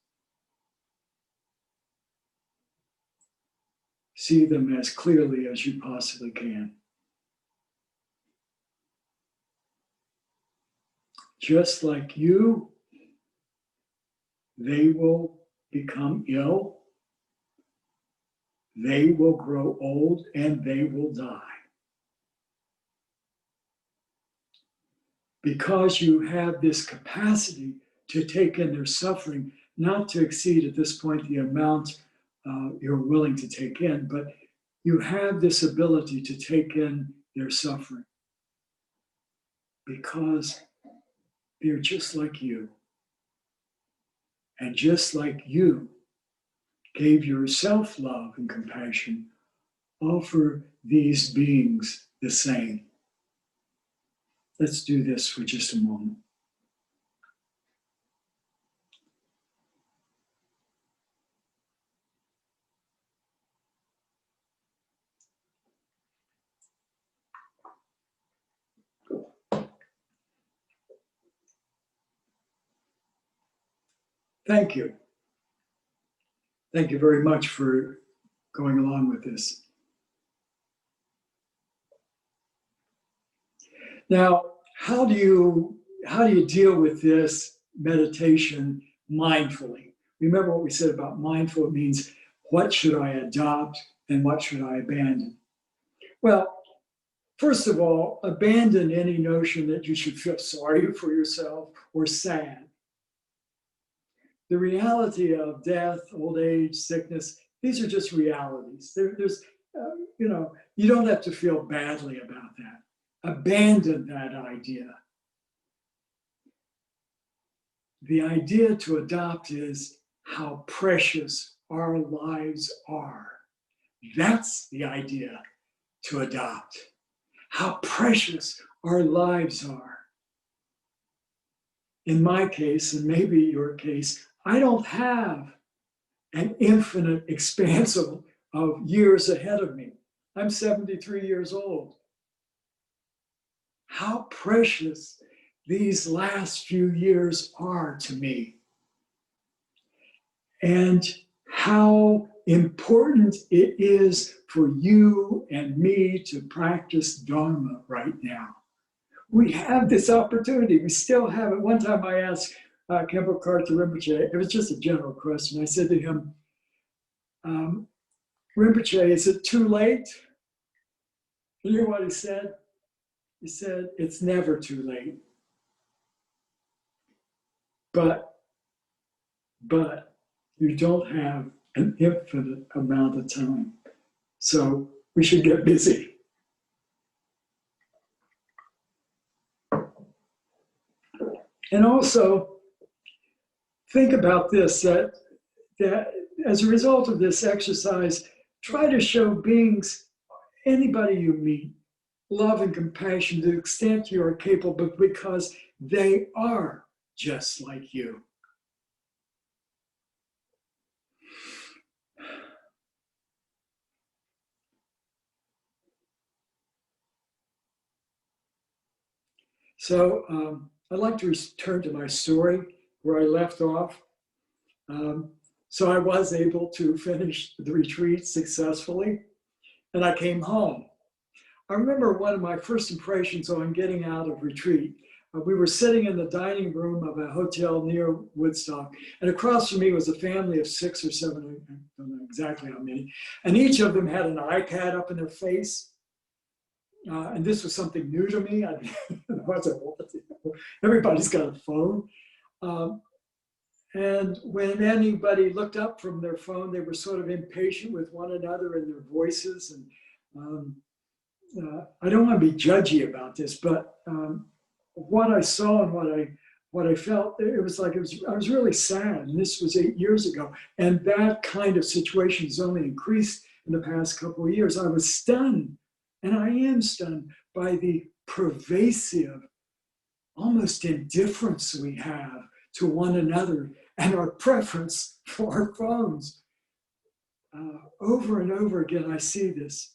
B: See them as clearly as you possibly can. Just like you, they will become ill, they will grow old, and they will die. Because you have this capacity to take in their suffering, not to exceed at this point the amount you're willing to take in, but you have this ability to take in their suffering because they're just like you. And just like you gave yourself love and compassion, offer these beings the same. Let's do this for just a moment. Thank you. Thank you very much for going along with this. Now, how do you deal with this meditation mindfully? Remember what we said about mindful. It means what should I adopt and what should I abandon? Well, first of all, abandon any notion that you should feel sorry for yourself or sad. The reality of death, old age, sickness, these are just realities. You don't have to feel badly about that. Abandon that idea. The idea to adopt is how precious our lives are. That's the idea to adopt. How precious our lives are. In my case, and maybe your case, I don't have an infinite expanse of years ahead of me. I'm 73 years old. How precious these last few years are to me. And how important it is for you and me to practice Dharma right now. We have this opportunity. We still have it. One time I asked Khenpo Karthar Rinpoche, it was just a general question. I said to him, Rinpoche, is it too late? You know what he said? He said, it's never too late. But you don't have an infinite amount of time. So we should get busy. And also, think about this, that as a result of this exercise, try to show beings, anybody you meet, love and compassion to the extent you are capable, because they are just like you. So I'd like to return to my story where I left off. So I was able to finish the retreat successfully, and I came home. I remember one of my first impressions on getting out of retreat. We were sitting in the dining room of a hotel near Woodstock, and across from me was a family of 6 or 7, I don't know exactly how many, and each of them had an iPad up in their face. And this was something new to me. I was like, what? Everybody's got a phone. And when anybody looked up from their phone, they were sort of impatient with one another in their voices. And I don't want to be judgy about this, but what I saw and what I felt, it was like I was really sad. And this was 8 years ago. And that kind of situation has only increased in the past couple of years. I was stunned. And I am stunned by the pervasive, almost indifference we have to one another and our preference for our phones. Over and over again, I see this.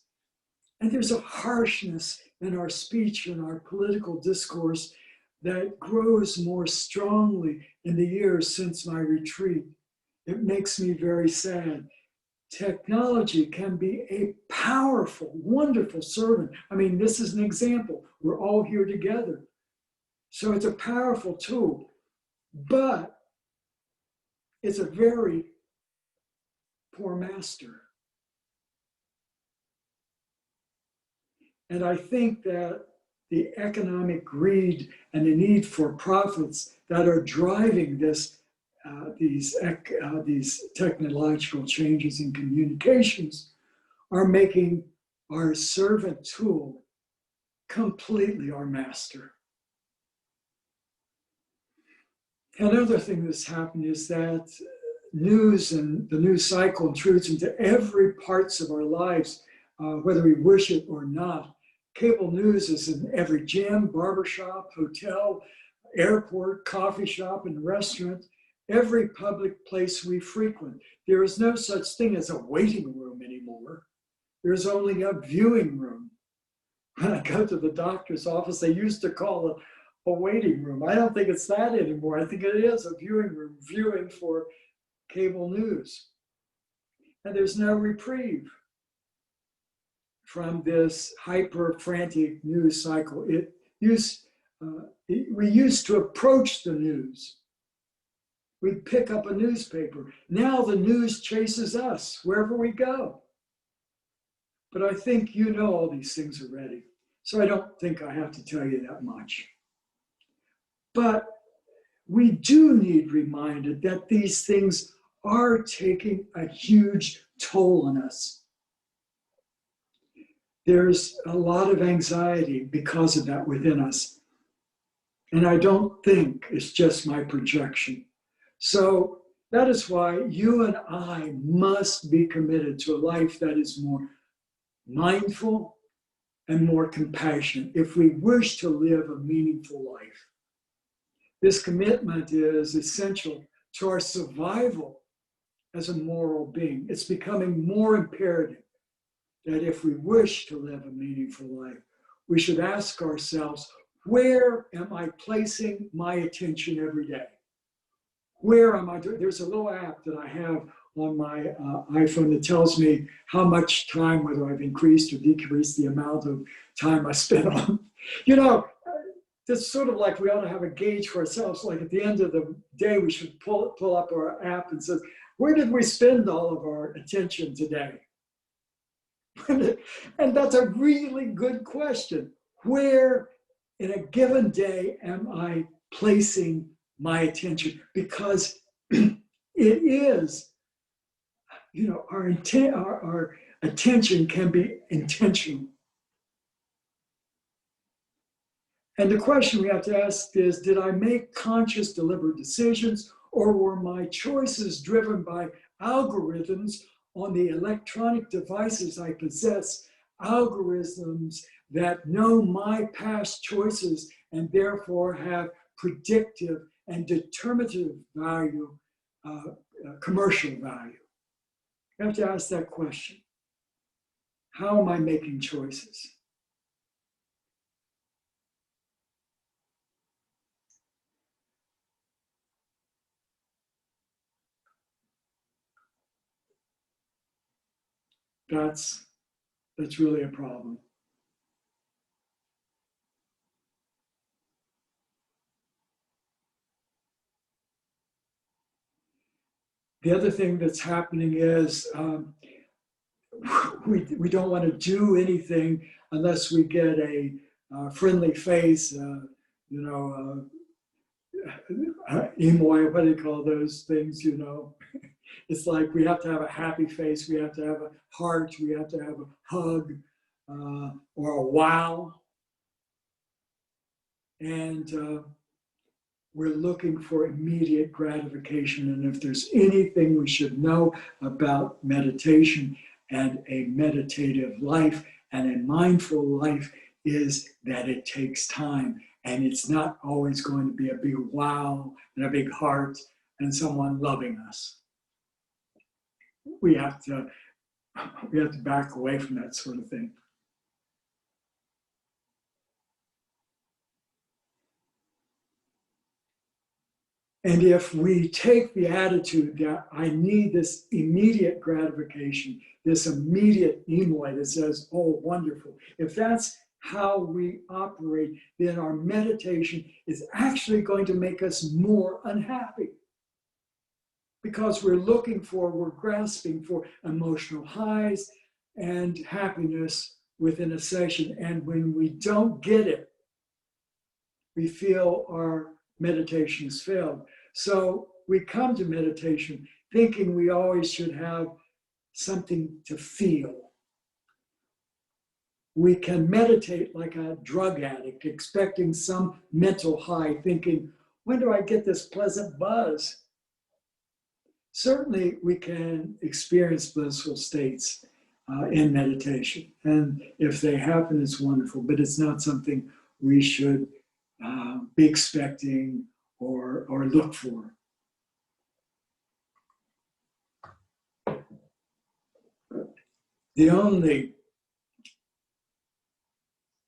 B: And there's a harshness in our speech and our political discourse that grows more strongly in the years since my retreat. It makes me very sad. Technology can be a powerful, wonderful servant. I mean, this is an example. We're all here together. So it's a powerful tool, but it's a very poor master. And I think that the economic greed and the need for profits that are driving these technological changes in communications are making our servant tool completely our master. Another thing that's happened is that news and the news cycle intrudes into every parts of our lives, whether we wish it or not. Cable news is in every gym, barbershop, hotel, airport, coffee shop, and restaurant. Every public place we frequent. There is no such thing as a waiting room anymore. There's only a viewing room. When I go to the doctor's office, they used to call a waiting room. I don't think it's that anymore. I think it is a viewing room, viewing for cable news. And there's no reprieve from this hyper frantic news cycle. We used to approach the news. We'd pick up a newspaper. Now the news chases us wherever we go. But I think you know all these things already. So I don't think I have to tell you that much. But we do need reminded that these things are taking a huge toll on us. There's a lot of anxiety because of that within us. And I don't think it's just my projection. So that is why you and I must be committed to a life that is more mindful and more compassionate if we wish to live a meaningful life. This commitment is essential to our survival as a moral being. It's becoming more imperative that if we wish to live a meaningful life, we should ask ourselves, where am I placing my attention every day? Where am I doing? There's a little app that I have on my iPhone that tells me how much time, whether I've increased or decreased the amount of time I spent on. You know, it's sort of like we ought to have a gauge for ourselves. Like at the end of the day, we should pull up our app and say, where did we spend all of our attention today? And that's a really good question. Where in a given day am I placing my attention? Because it is, you know, our attention can be intentional. And the question we have to ask is, did I make conscious, deliberate decisions, or were my choices driven by algorithms on the electronic devices I possess, algorithms that know my past choices and therefore have predictive and determinative value, commercial value? You have to ask that question. How am I making choices? That's really a problem. The other thing that's happening is we don't want to do anything unless we get a friendly face, emoji, what do you call those things, you know? It's like we have to have a happy face, we have to have a heart, we have to have a hug or a wow. And we're looking for immediate gratification. And if there's anything we should know about meditation and a meditative life and a mindful life is that it takes time. And it's not always going to be a big wow and a big heart and someone loving us. We have to back away from that sort of thing. And if we take the attitude that I need this immediate gratification, this immediate emoji that says, oh, wonderful, if that's how we operate, then our meditation is actually going to make us more unhappy. Because we're grasping for emotional highs and happiness within a session. And when we don't get it, we feel our meditation has failed. So we come to meditation thinking we always should have something to feel. We can meditate like a drug addict, expecting some mental high, thinking, when do I get this pleasant buzz? Certainly, we can experience blissful states in meditation. And if they happen, it's wonderful, but it's not something we should be expecting or look for. The only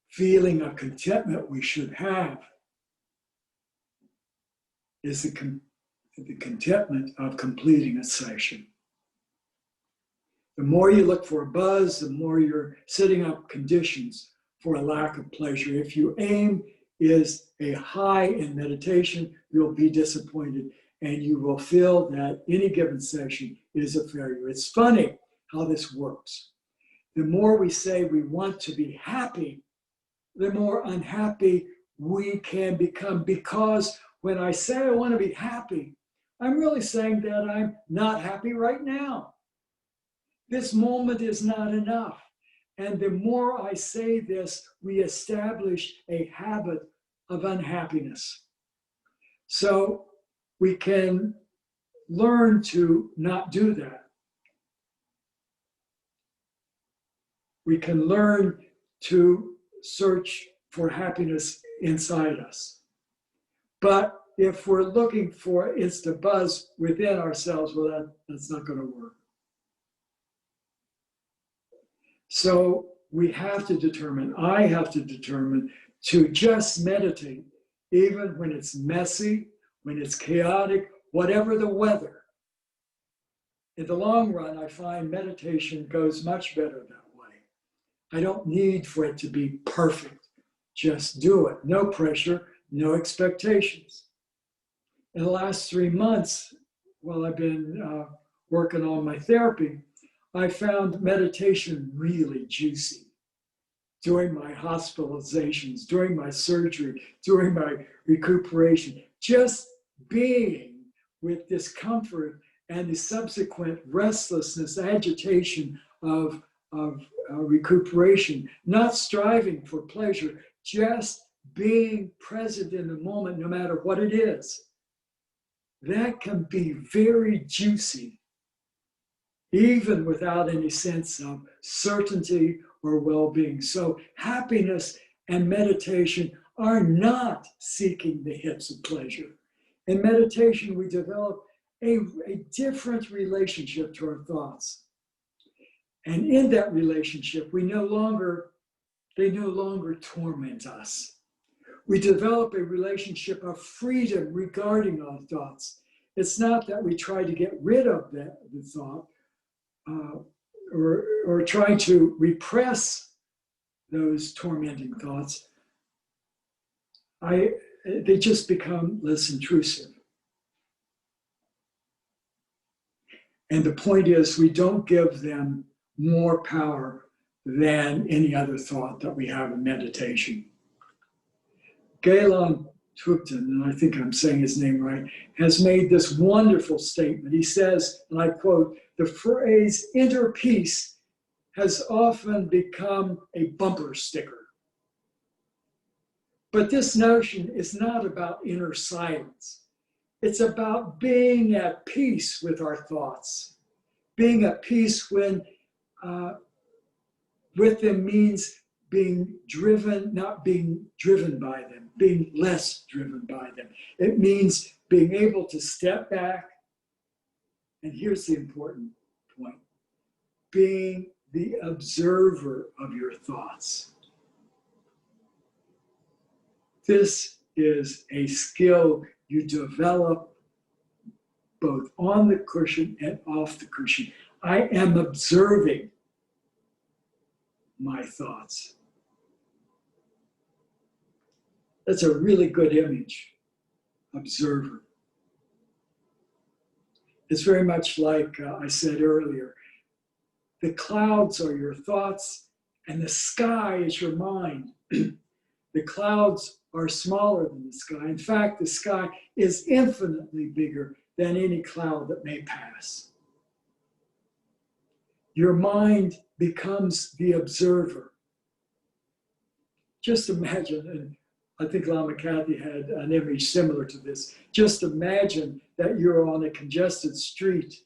B: feeling of contentment we should have is the contentment of completing a session. The more you look for a buzz, the more you're setting up conditions for a lack of pleasure. If your aim is a high in meditation, you'll be disappointed and you will feel that any given session is a failure. It's funny how this works. The more we say we want to be happy, the more unhappy we can become, because when I say I want to be happy, I'm really saying that I'm not happy right now. This moment is not enough. And the more I say this, we establish a habit of unhappiness. So we can learn to not do that. We can learn to search for happiness inside us. But if we're looking for instant buzz within ourselves, well, that's not going to work. So we have to determine, I have to determine to just meditate, even when it's messy, when it's chaotic, whatever the weather. In the long run, I find meditation goes much better that way. I don't need for it to be perfect. Just do it. No pressure, no expectations. In the last 3 months, while I've been working on my therapy, I found meditation really juicy. During my hospitalizations, during my surgery, during my recuperation, just being with discomfort and the subsequent restlessness, agitation of recuperation, not striving for pleasure, just being present in the moment, no matter what it is. That can be very juicy, even without any sense of certainty or well-being. So happiness and meditation are not seeking the hits of pleasure. In meditation, we develop a different relationship to our thoughts. And in that relationship, they no longer torment us. We develop a relationship of freedom regarding our thoughts. It's not that we try to get rid of the thought, or try to repress those tormenting thoughts. They just become less intrusive. And the point is, we don't give them more power than any other thought that we have in meditation. Galen Tupten, and I think I'm saying his name right, has made this wonderful statement. He says, and I quote, "The phrase inner peace has often become a bumper sticker. But this notion is not about inner silence. It's about being at peace with our thoughts. Being at peace with them means being driven, not being driven by them, being less driven by them. It means being able to step back, and here's the important point, being the observer of your thoughts. This is a skill you develop both on the cushion and off the cushion. I am observing my thoughts. That's a really good image, observer. It's very much like I said earlier, the clouds are your thoughts and the sky is your mind. The clouds are smaller than the sky. In fact, the sky is infinitely bigger than any cloud that may pass. Your mind becomes the observer. Just imagine, and I think Lama Kathy had an image similar to this. Just imagine that you're on a congested street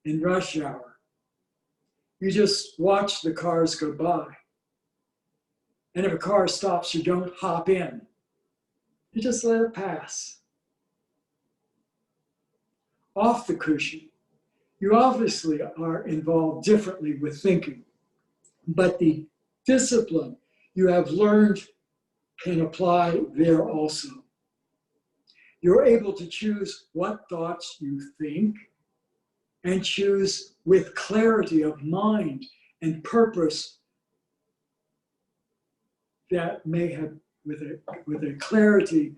B: in rush hour. You just watch the cars go by. And if a car stops, you don't hop in. You just let it pass. Off the cushion, you obviously are involved differently with thinking, but the discipline you have learned can apply there also. You're able to choose what thoughts you think and choose with clarity of mind and purpose that may have, with a clarity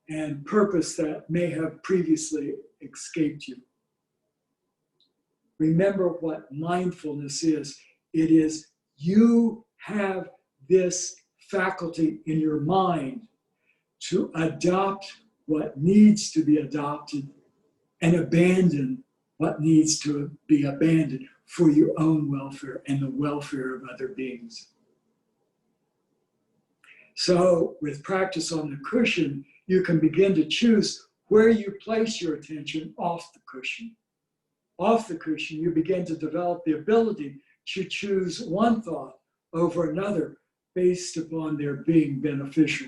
B: and purpose that may have previously escaped you. Remember what mindfulness is. It is you have this faculty in your mind to adopt what needs to be adopted and abandon what needs to be abandoned for your own welfare and the welfare of other beings. So with practice on the cushion, you can begin to choose where you place your attention off the cushion. Off the cushion, you begin to develop the ability to choose one thought over another based upon their being beneficial.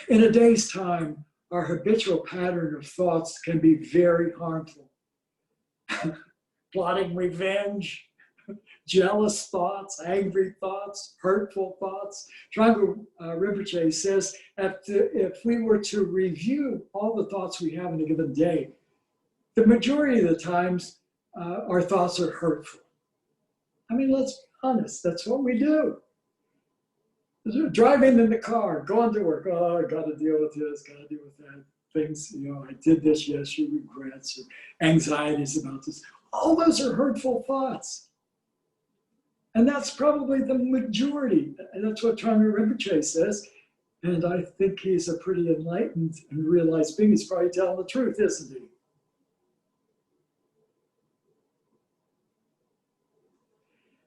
B: In a day's time, our habitual pattern of thoughts can be very harmful. Plotting revenge, jealous thoughts, angry thoughts, hurtful thoughts. Trango Rinpoche says that if we were to review all the thoughts we have in a given day, the majority of the times our thoughts are hurtful. I mean, let's be honest, that's what we do. Driving in the car, going to work, oh, I got to deal with this, got to deal with that. Things, I did this yesterday, regrets, or anxieties about this. All those are hurtful thoughts. And that's probably the majority. And that's what Trango Rinpoche says. And I think he's a pretty enlightened and realized being. He's probably telling the truth, isn't he?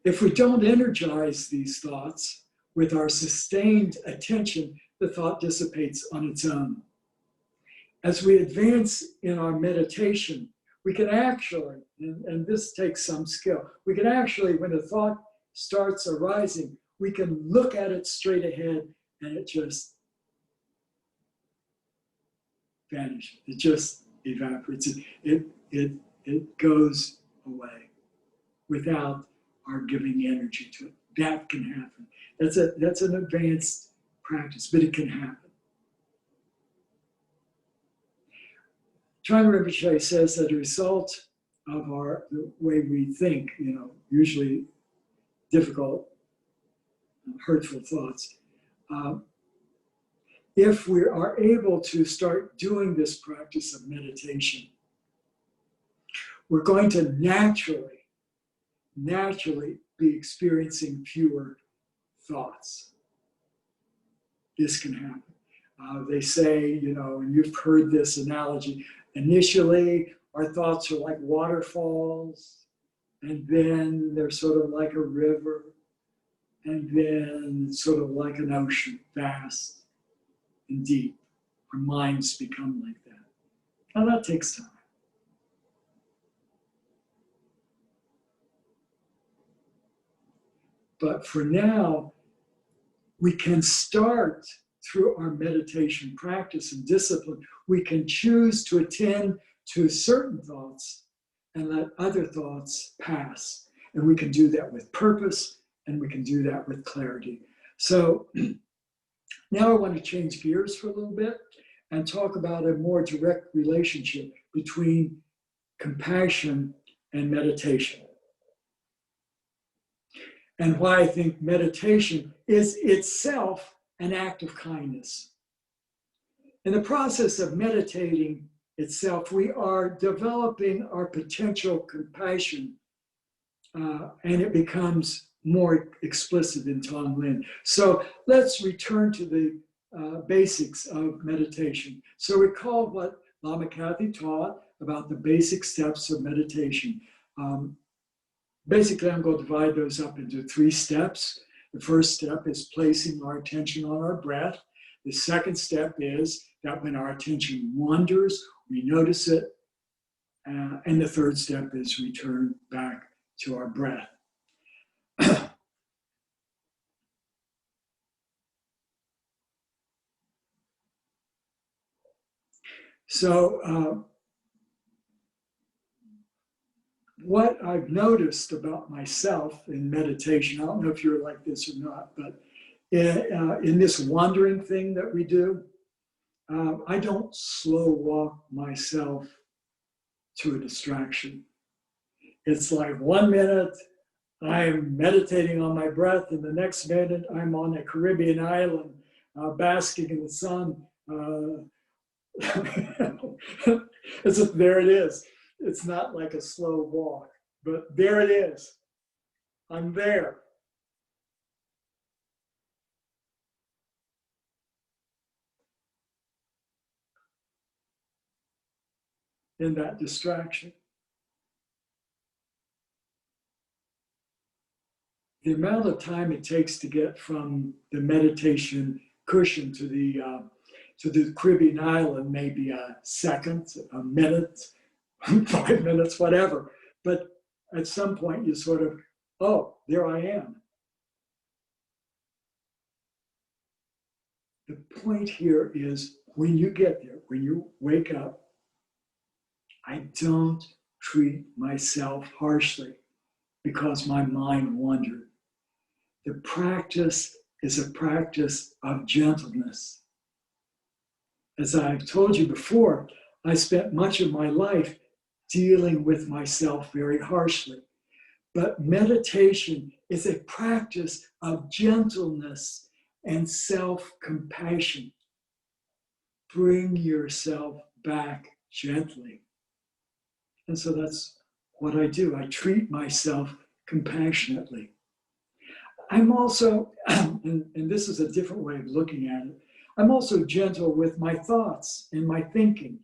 B: If we don't energize these thoughts with our sustained attention, the thought dissipates on its own. As we advance in our meditation, we can actually, and this takes some skill, we can actually, when a thought starts arising, we can look at it straight ahead and it just vanishes. It just evaporates. It goes away without our giving energy to it. That can happen. That's an advanced practice, but it can happen. Trango Rinpoche says that a result of the way we think, usually difficult, hurtful thoughts, if we are able to start doing this practice of meditation, we're going to naturally be experiencing fewer thoughts. This can happen. They say, and you've heard this analogy, initially our thoughts are like waterfalls, and then they're sort of like a river, and then sort of like an ocean, vast and deep. Our minds become like that. Now that takes time. But for now, we can start through our meditation practice and discipline. We can choose to attend to certain thoughts and let other thoughts pass. And we can do that with purpose, and we can do that with clarity. So now I want to change gears for a little bit and talk about a more direct relationship between compassion and meditation. And why I think meditation is itself an act of kindness. In the process of meditating itself, we are developing our potential compassion, and it becomes more explicit in Tonglen. So let's return to the basics of meditation. So recall what Lama Kathy taught about the basic steps of meditation. Basically, I'm going to divide those up into 3 steps. The first step is placing our attention on our breath. The second step is that when our attention wanders, we notice it. And the third step is return back to our breath. So, what I've noticed about myself in meditation, I don't know if you're like this or not, but in this wandering thing that we do, I don't slow walk myself to a distraction. It's like 1 minute I'm meditating on my breath, and the next minute I'm on a Caribbean island basking in the sun. There it is. It's not like a slow walk, but there it is. I'm there. In that distraction. The amount of time it takes to get from the meditation cushion to the Caribbean island may be a second, a minute, 5 minutes, whatever. But at some point you sort of, oh, there I am. The point here is when you get there, when you wake up, I don't treat myself harshly because my mind wandered. The practice is a practice of gentleness. As I've told you before, I spent much of my life dealing with myself very harshly. But meditation is a practice of gentleness and self-compassion. Bring yourself back gently. And so that's what I do. I treat myself compassionately. I'm also, and this is a different way of looking at it, I'm also gentle with my thoughts and my thinking.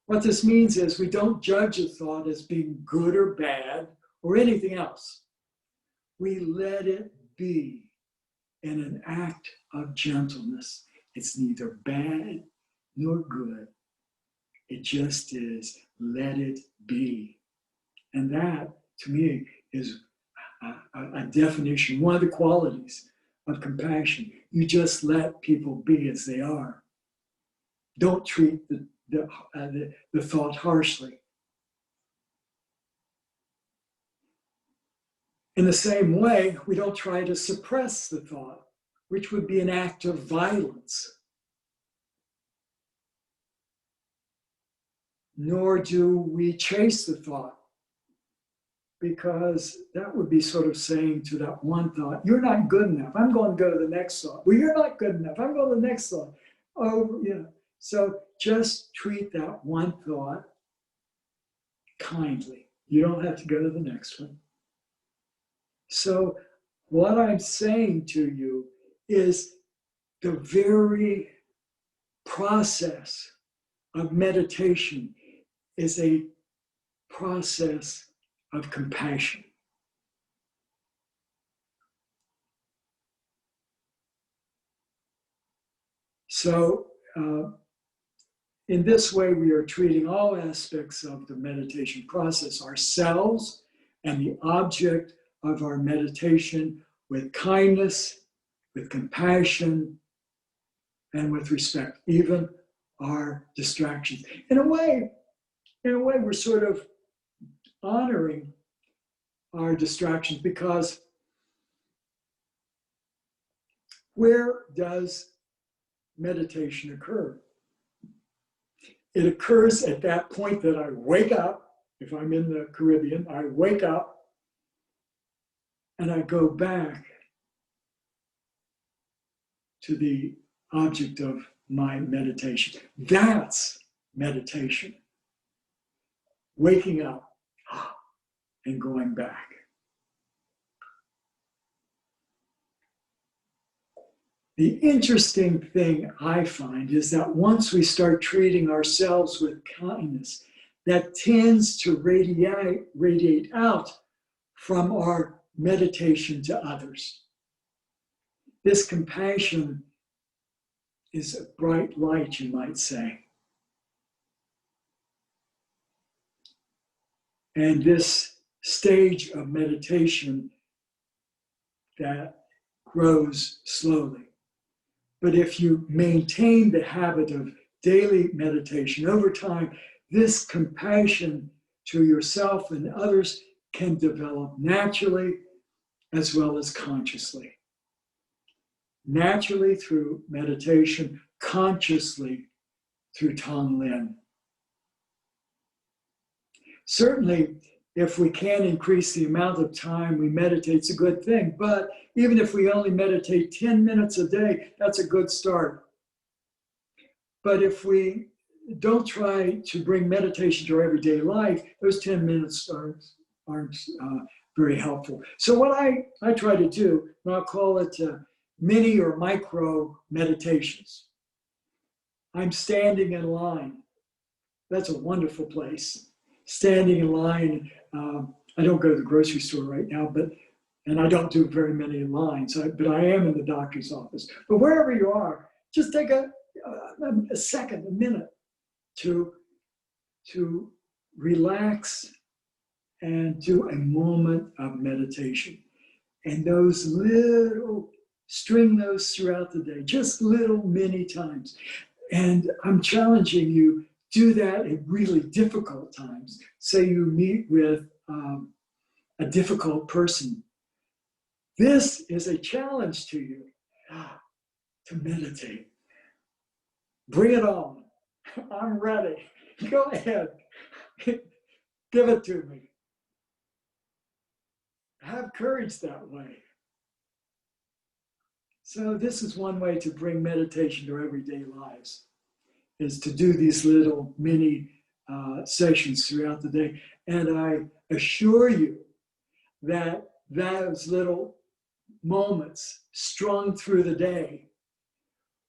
B: What this means is we don't judge a thought as being good or bad or anything else. We let it be in an act of gentleness. It's neither bad nor good. It just is, let it be. And that, to me, is a definition, one of the qualities of compassion. You just let people be as they are. Don't treat the thought harshly. In the same way, we don't try to suppress the thought, which would be an act of violence. Nor do we chase the thought, because that would be sort of saying to that one thought, you're not good enough. I'm going to go to the next thought. Well, you're not good enough. I'm going to the next thought. Oh, yeah. So just treat that one thought kindly. You don't have to go to the next one. So what I'm saying to you is the very process of meditation is a process of compassion. So in this way, we are treating all aspects of the meditation process, ourselves and the object of our meditation, with kindness, with compassion, and with respect, even our distractions. In a way, we're sort of honoring our distractions, because where does meditation occur? It occurs at that point that I wake up. If I'm in the Caribbean, I wake up and I go back to the object of my meditation. That's meditation. Waking up and going back. The interesting thing I find is that once we start treating ourselves with kindness, that tends to radiate out from our meditation to others. This compassion is a bright light, you might say. And this stage of meditation that grows slowly. But if you maintain the habit of daily meditation over time, this compassion to yourself and others can develop naturally as well as consciously. naturally through meditation, consciously through Tonglen. Certainly, if we can increase the amount of time we meditate, it's a good thing. But even if we only meditate 10 minutes a day, that's a good start. But if we don't try to bring meditation to our everyday life, those 10 minutes aren't very helpful. So what I try to do, and I'll call it mini or micro meditations. I'm standing in line. That's a wonderful place. Standing in line. I don't go to the grocery store right now, and I don't do very many lines, but I am in the doctor's office. But wherever you are, just take a second, a minute to relax and do a moment of meditation. And string those throughout the day, just little mini times. And I'm challenging you, do that at really difficult times. Say you meet with a difficult person. This is a challenge to you to meditate. Bring it on. I'm ready. Go ahead. Give it to me. Have courage that way. So this is one way to bring meditation to everyday lives, is to do these little mini sessions throughout the day. And I assure you that those little moments strung through the day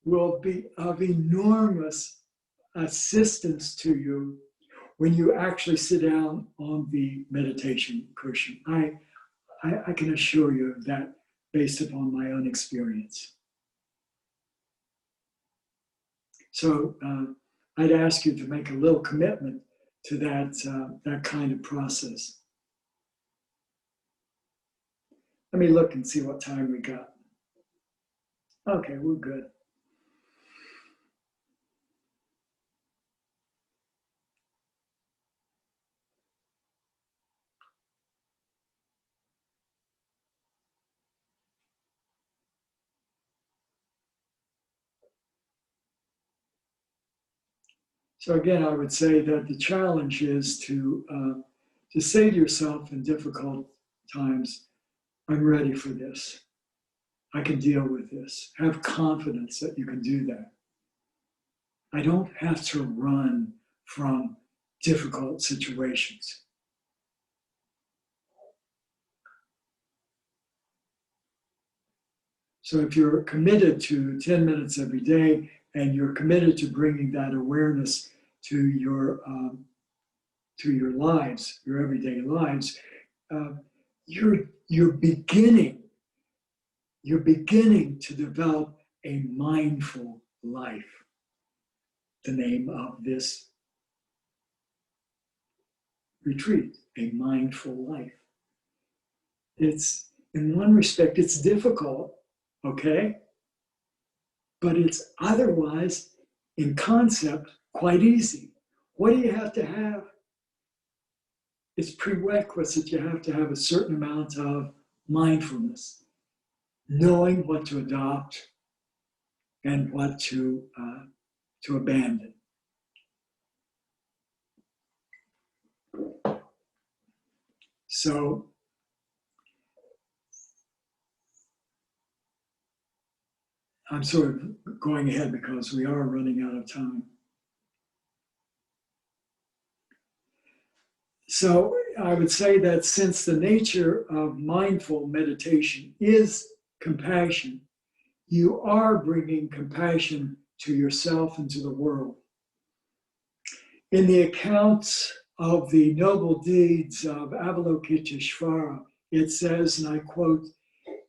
B: will be of enormous assistance to you when you actually sit down on the meditation cushion. I can assure you of that based upon my own experience. So I'd ask you to make a little commitment to that kind of process. Let me look and see what time we got. Okay, we're good. So again, I would say that the challenge is to say to yourself in difficult times, I'm ready for this. I can deal with this. Have confidence that you can do that. I don't have to run from difficult situations. So if you're committed to 10 minutes every day and you're committed to bringing that awareness to your lives, your everyday lives, you're beginning to develop a mindful life. The name of this retreat, a mindful life. It's, in one respect, it's difficult, okay? But it's otherwise, in concept, quite easy. What do you have to have? It's prerequisite. You have to have a certain amount of mindfulness, knowing what to adopt and what to abandon. So I'm sort of going ahead because we are running out of time. So I would say that since the nature of mindful meditation is compassion, you are bringing compassion to yourself and to the world. In the accounts of the noble deeds of Avalokiteshvara, it says, and I quote,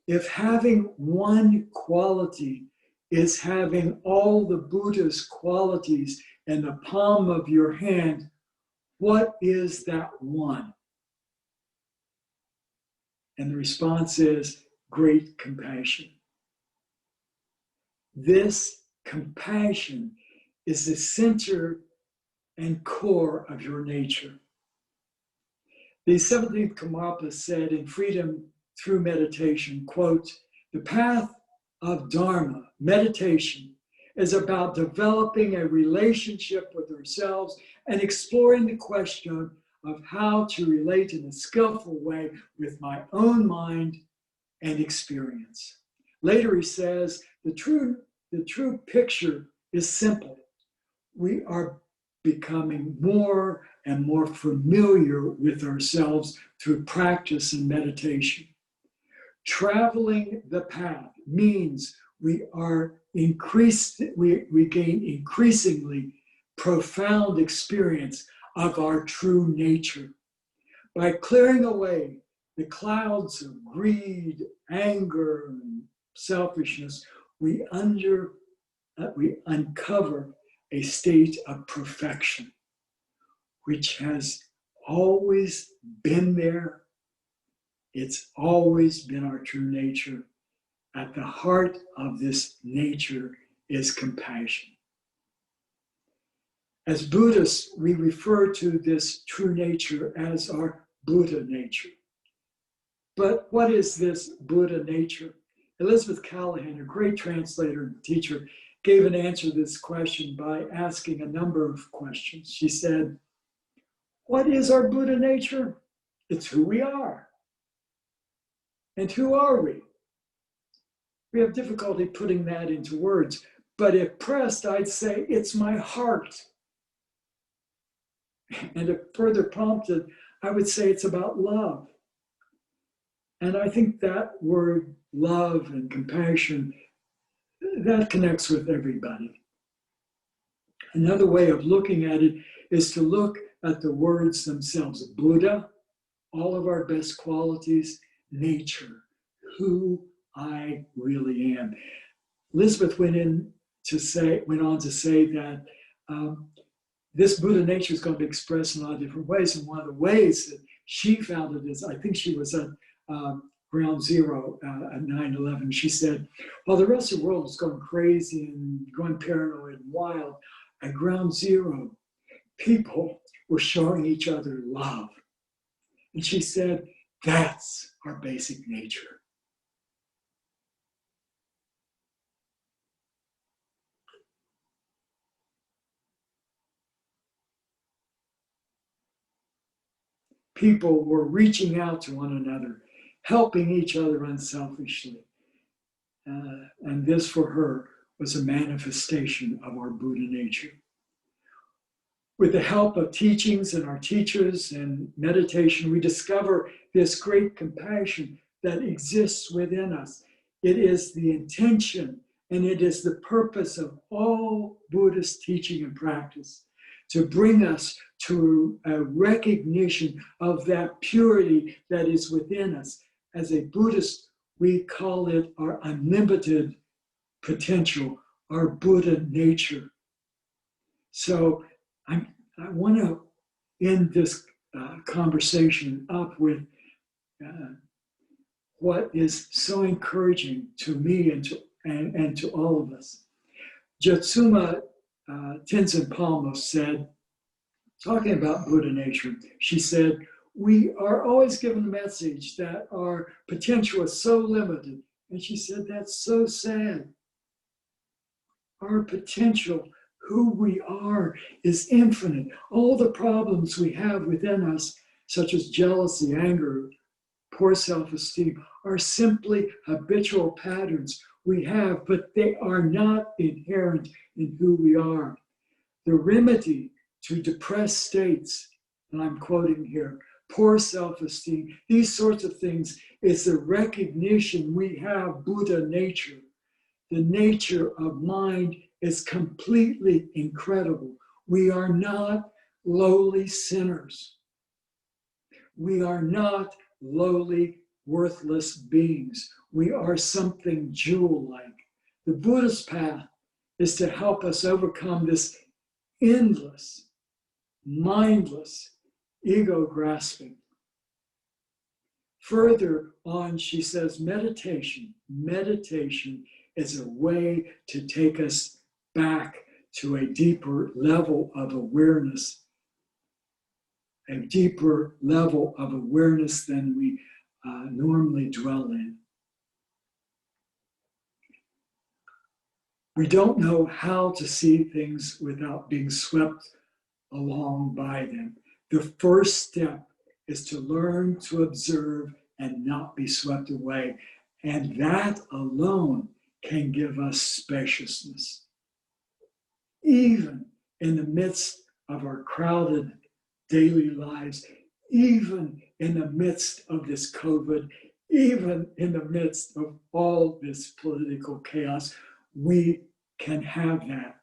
B: if having one quality is having all the Buddha's qualities in the palm of your hand, what is that one? And the response is great compassion. This compassion is the center and core of your nature. The 17th Karmapa said in Freedom Through Meditation, quote, the path of Dharma, meditation, is about developing a relationship with ourselves and exploring the question of how to relate in a skillful way with my own mind and experience. Later he says, the true picture is simple. We are becoming more and more familiar with ourselves through practice and meditation. Traveling the path means we gain increasingly profound experience of our true nature. By clearing away the clouds of greed, anger, and selfishness, we uncover a state of perfection, which has always been there. It's always been our true nature. At the heart of this nature is compassion. As Buddhists, we refer to this true nature as our Buddha nature. But what is this Buddha nature? Elizabeth Callahan, a great translator and teacher, gave an answer to this question by asking a number of questions. She said, what is our Buddha nature? It's who we are. And who are we? We have difficulty putting that into words, but if pressed, I'd say it's my heart. And if further prompted, I would say it's about love. And I think that word love and compassion, that connects with everybody. Another way of looking at it is to look at the words themselves. Buddha, all of our best qualities, nature, who I really am. Elizabeth went on to say that this Buddha nature is going to be expressed in a lot of different ways. And one of the ways that she found it is, I think she was at ground zero at 9/11. She said, while the rest of the world was going crazy and going paranoid and wild, at ground zero, people were showing each other love. And she said, that's our basic nature. People were reaching out to one another, helping each other unselfishly. And this for her was a manifestation of our Buddha nature. With the help of teachings and our teachers and meditation, we discover this great compassion that exists within us. It is the intention and it is the purpose of all Buddhist teaching and practice to bring us to a recognition of that purity that is within us. As a Buddhist, we call it our unlimited potential, our Buddha nature. So I want to end this conversation up with what is so encouraging to me and to all of us. Jatsuma Tenzin Palmo said, talking about Buddha nature, she said, we are always given the message that our potential is so limited. And she said, that's so sad. Our potential, who we are, is infinite. All the problems we have within us, such as jealousy, anger, poor self-esteem, are simply habitual patterns we have, but they are not inherent in who we are. The remedy to depressed states, and I'm quoting here, poor self-esteem, these sorts of things, is the recognition we have Buddha nature. The nature of mind is completely incredible. We are not lowly sinners. We are not lowly, worthless beings. We are something jewel-like. The Buddhist path is to help us overcome this endless, mindless ego grasping. Further on, she says, meditation is a way to take us back to a deeper level of awareness, than we normally dwell in. We don't know how to see things without being swept along by them. The first step is to learn to observe and not be swept away. And that alone can give us spaciousness. Even in the midst of our crowded daily lives, even in the midst of this COVID, even in the midst of all this political chaos, we can have that.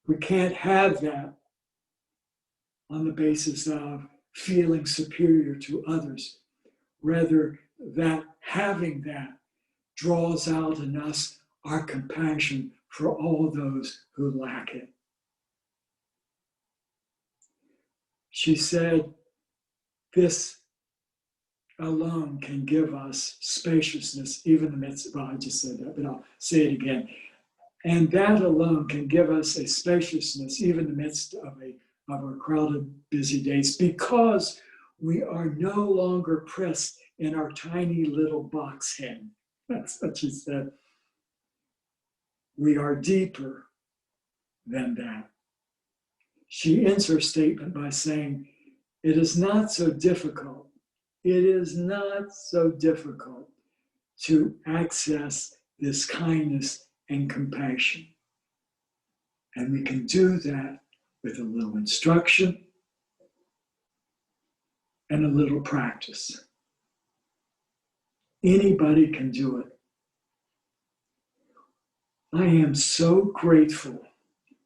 B: We can't have that on the basis of feeling superior to others. Rather, that having that draws out in us our compassion for all those who lack it. She said, this alone can give us spaciousness, even amidst, well, I just said that, but I'll say it again. And that alone can give us a spaciousness, even in the midst of our crowded, busy days, because we are no longer pressed in our tiny little box head. That's what she said. We are deeper than that. She ends her statement by saying, it is not so difficult. It is not so difficult to access this kindness and compassion. And we can do that with a little instruction and a little practice. Anybody can do it. I am so grateful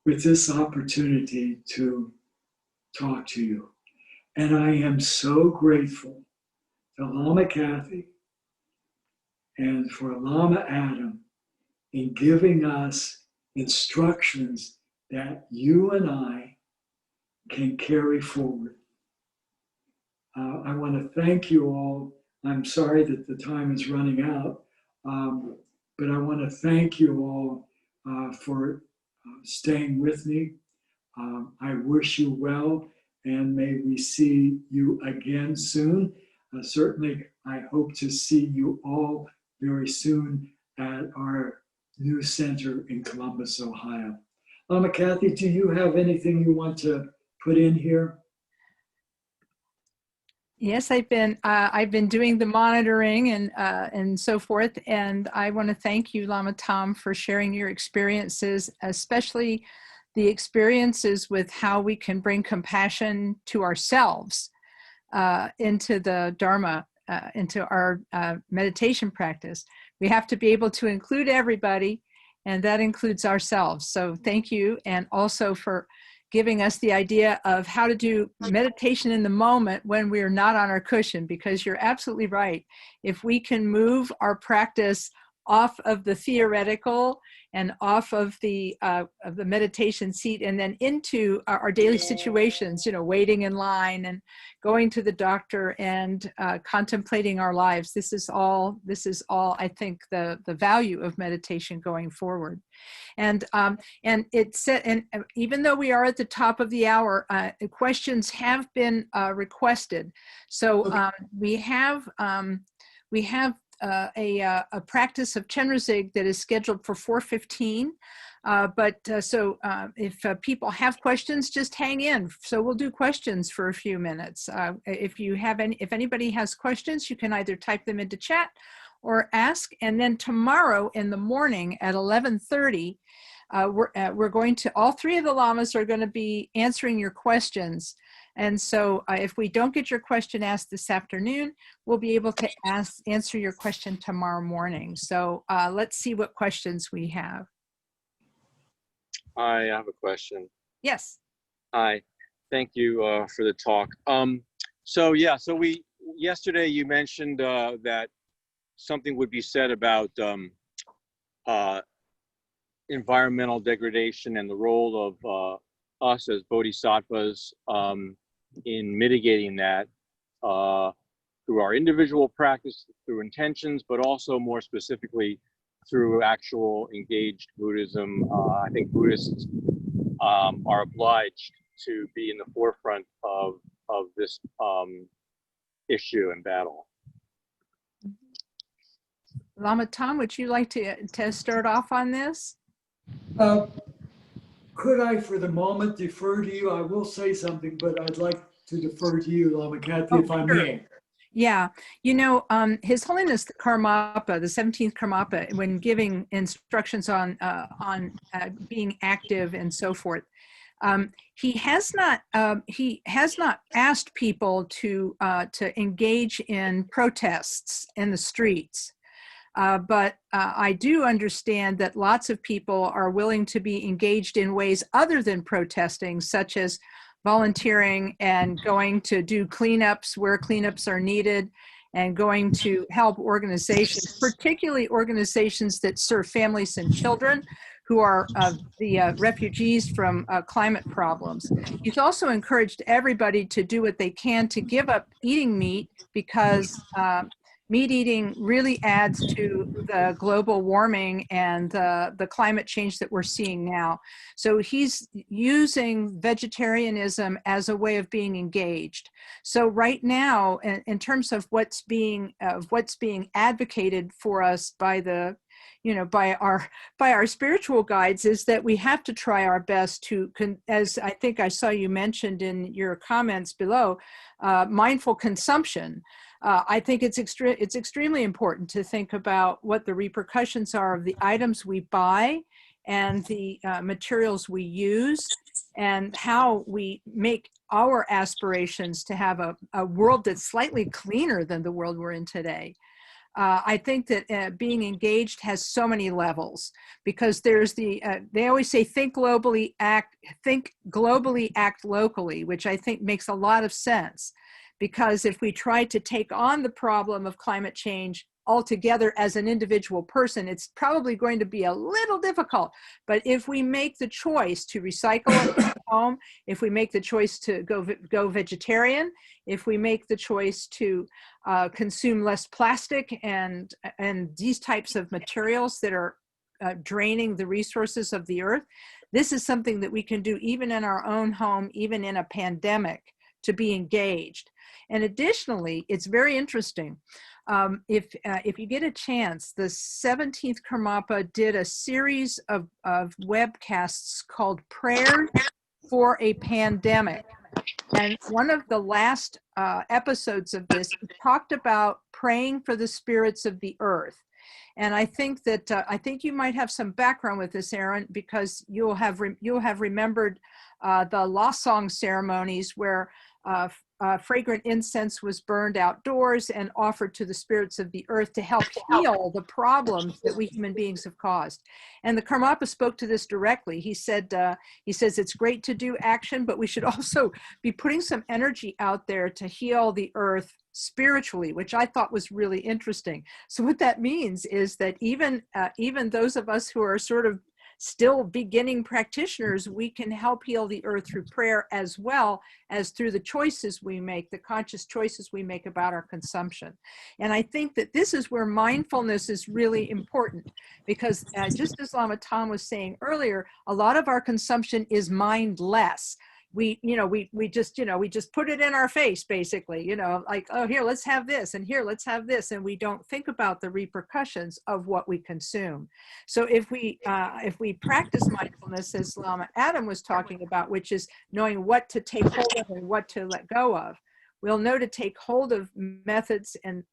B: with this opportunity to talk to you. And I am so grateful to Lama Kathy and for Lama Adam in giving us instructions that you and I can carry forward. I want to thank you all. I'm sorry that the time is running out, but I want to thank you all for staying with me. I wish you well, and may we see you again soon. Certainly, I hope to see you all very soon at our new center in Columbus, Ohio. Lama Kathy, do you have anything you want to put in here?
A: Yes, I've been doing the monitoring and so forth, and I want to thank you, Lama Tom, for sharing your experiences, especially the experiences with how we can bring compassion to ourselves into the Dharma, into our meditation practice. We have to be able to include everybody, and that includes ourselves. So thank you, and also for giving us the idea of how to do meditation in the moment when we are not on our cushion, because you're absolutely right. If we can move our practice off of the theoretical and off of the meditation seat and then into our daily situations, waiting in line and going to the doctor and contemplating our lives. This is all, I think, the value of meditation going forward. And it said, and even though we are at the top of the hour, questions have been requested. So we have a practice of Chenrezig that is scheduled for 4:15. So if people have questions, just hang in. So we'll do questions for a few minutes. If anybody has questions, you can either type them into chat or ask. And then tomorrow in the morning at 11:30, we're going to, all three of the lamas are going to be answering your questions. And so if we don't get your question asked this afternoon, we'll be able to answer your question tomorrow morning. So let's see what questions we have.
C: I have a question.
A: Yes.
C: Hi, thank you for the talk. So yesterday you mentioned that something would be said about environmental degradation and the role of us as bodhisattvas in mitigating that through our individual practice, through intentions, but also more specifically through actual engaged Buddhism. I think Buddhists are obliged to be in the forefront of this issue and battle.
A: Lama Tom, would you like to start off on this?
B: Uh, could I, for the moment, defer to you? I will say something, but I'd like to defer to you, Lama Kathy,
A: Oh,
B: if I
A: sure.
B: may.
A: Yeah, His Holiness the Karmapa, the 17th Karmapa, when giving instructions on being active and so forth, he has not asked people to engage in protests in the streets. But I do understand that lots of people are willing to be engaged in ways other than protesting, such as volunteering and going to do cleanups where cleanups are needed, and going to help organizations, particularly organizations that serve families and children who are the refugees from climate problems. He's also encouraged everybody to do what they can to give up eating meat, because meat eating really adds to the global warming and the climate change that we're seeing now. So he's using vegetarianism as a way of being engaged. So right now, in terms of what's being advocated for us by the by our spiritual guides, is that we have to try our best to, as I think I saw you mentioned in your comments below, mindful consumption. I think it's extremely important to think about what the repercussions are of the items we buy and the materials we use, and how we make our aspirations to have a world that's slightly cleaner than the world we're in today. I think that being engaged has so many levels, because there's they always say, think globally, act locally, which I think makes a lot of sense. Because if we try to take on the problem of climate change altogether as an individual person, it's probably going to be a little difficult. But if we make the choice to recycle at home, if we make the choice to go vegetarian, if we make the choice to consume less plastic and these types of materials that are draining the resources of the earth, this is something that we can do even in our own home, even in a pandemic, to be engaged. And additionally, it's very interesting. If you get a chance, the 17th Karmapa did a series of webcasts called Prayer for a Pandemic. And one of the last episodes of this, he talked about praying for the spirits of the earth. And I think that I think you might have some background with this, Aaron, because you'll have remembered the lost song ceremonies where fragrant incense was burned outdoors and offered to the spirits of the earth to help heal the problems that we human beings have caused. And the Karmapa spoke to this directly. He says it's great to do action, but we should also be putting some energy out there to heal the earth spiritually, which I thought was really interesting. So what that means is that even those of us who are sort of still beginning practitioners, we can help heal the earth through prayer, as well as through the choices we make, the conscious choices we make about our consumption. And I think that this is where mindfulness is really important, because just as Lama Tom was saying earlier, a lot of our consumption is mindless. We just put it in our face, basically, like, oh, here, let's have this, and here, let's have this. And we don't think about the repercussions of what we consume. So if we practice mindfulness, as Lama Adam was talking about, which is knowing what to take hold of and what to let go of, we'll know to take hold of methods and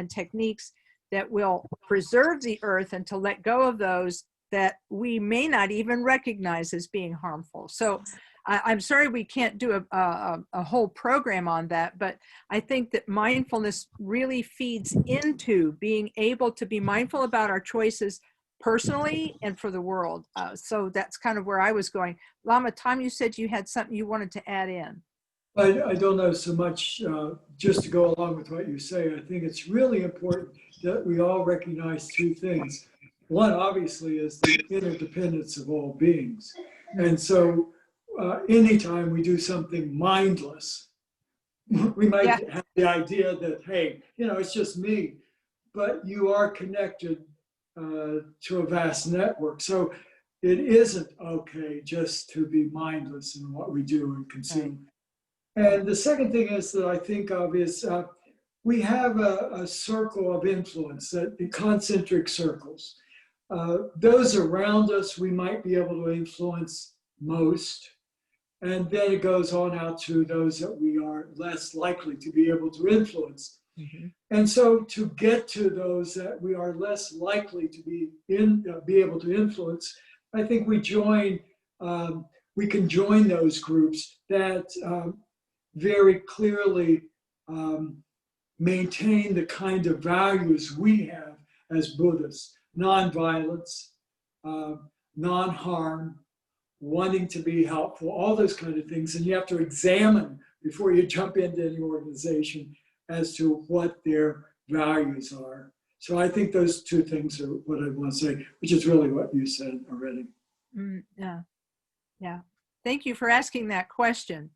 A: techniques that will preserve the earth, and to let go of those that we may not even recognize as being harmful. So I'm sorry we can't do a whole program on that, but I think that mindfulness really feeds into being able to be mindful about our choices personally and for the world. So that's kind of where I was going. Lama Tom, you said you had something you wanted to add in.
B: I don't know so much, just to go along with what you say. I think it's really important that we all recognize two things. One, obviously, is the interdependence of all beings. And so anytime we do something mindless, we might have the idea that, hey, it's just me, but you are connected to a vast network. So it isn't okay just to be mindless in what we do and consume. And the second thing is that I think of is we have a circle of influence, the concentric circles. Those around us we might be able to influence most. And then it goes on out to those that we are less likely to be able to influence.
A: Mhm.
B: And so to get to those that we are less likely to be able to influence, I think we can join those groups that very clearly maintain the kind of values we have as Buddhists: nonviolence, non-harm, wanting to be helpful, all those kind of things. And you have to examine before you jump into any organization as to what their values are. So I think those two things are what I want to say, which is really what you said already.
A: Yeah, yeah. Thank you for asking that question.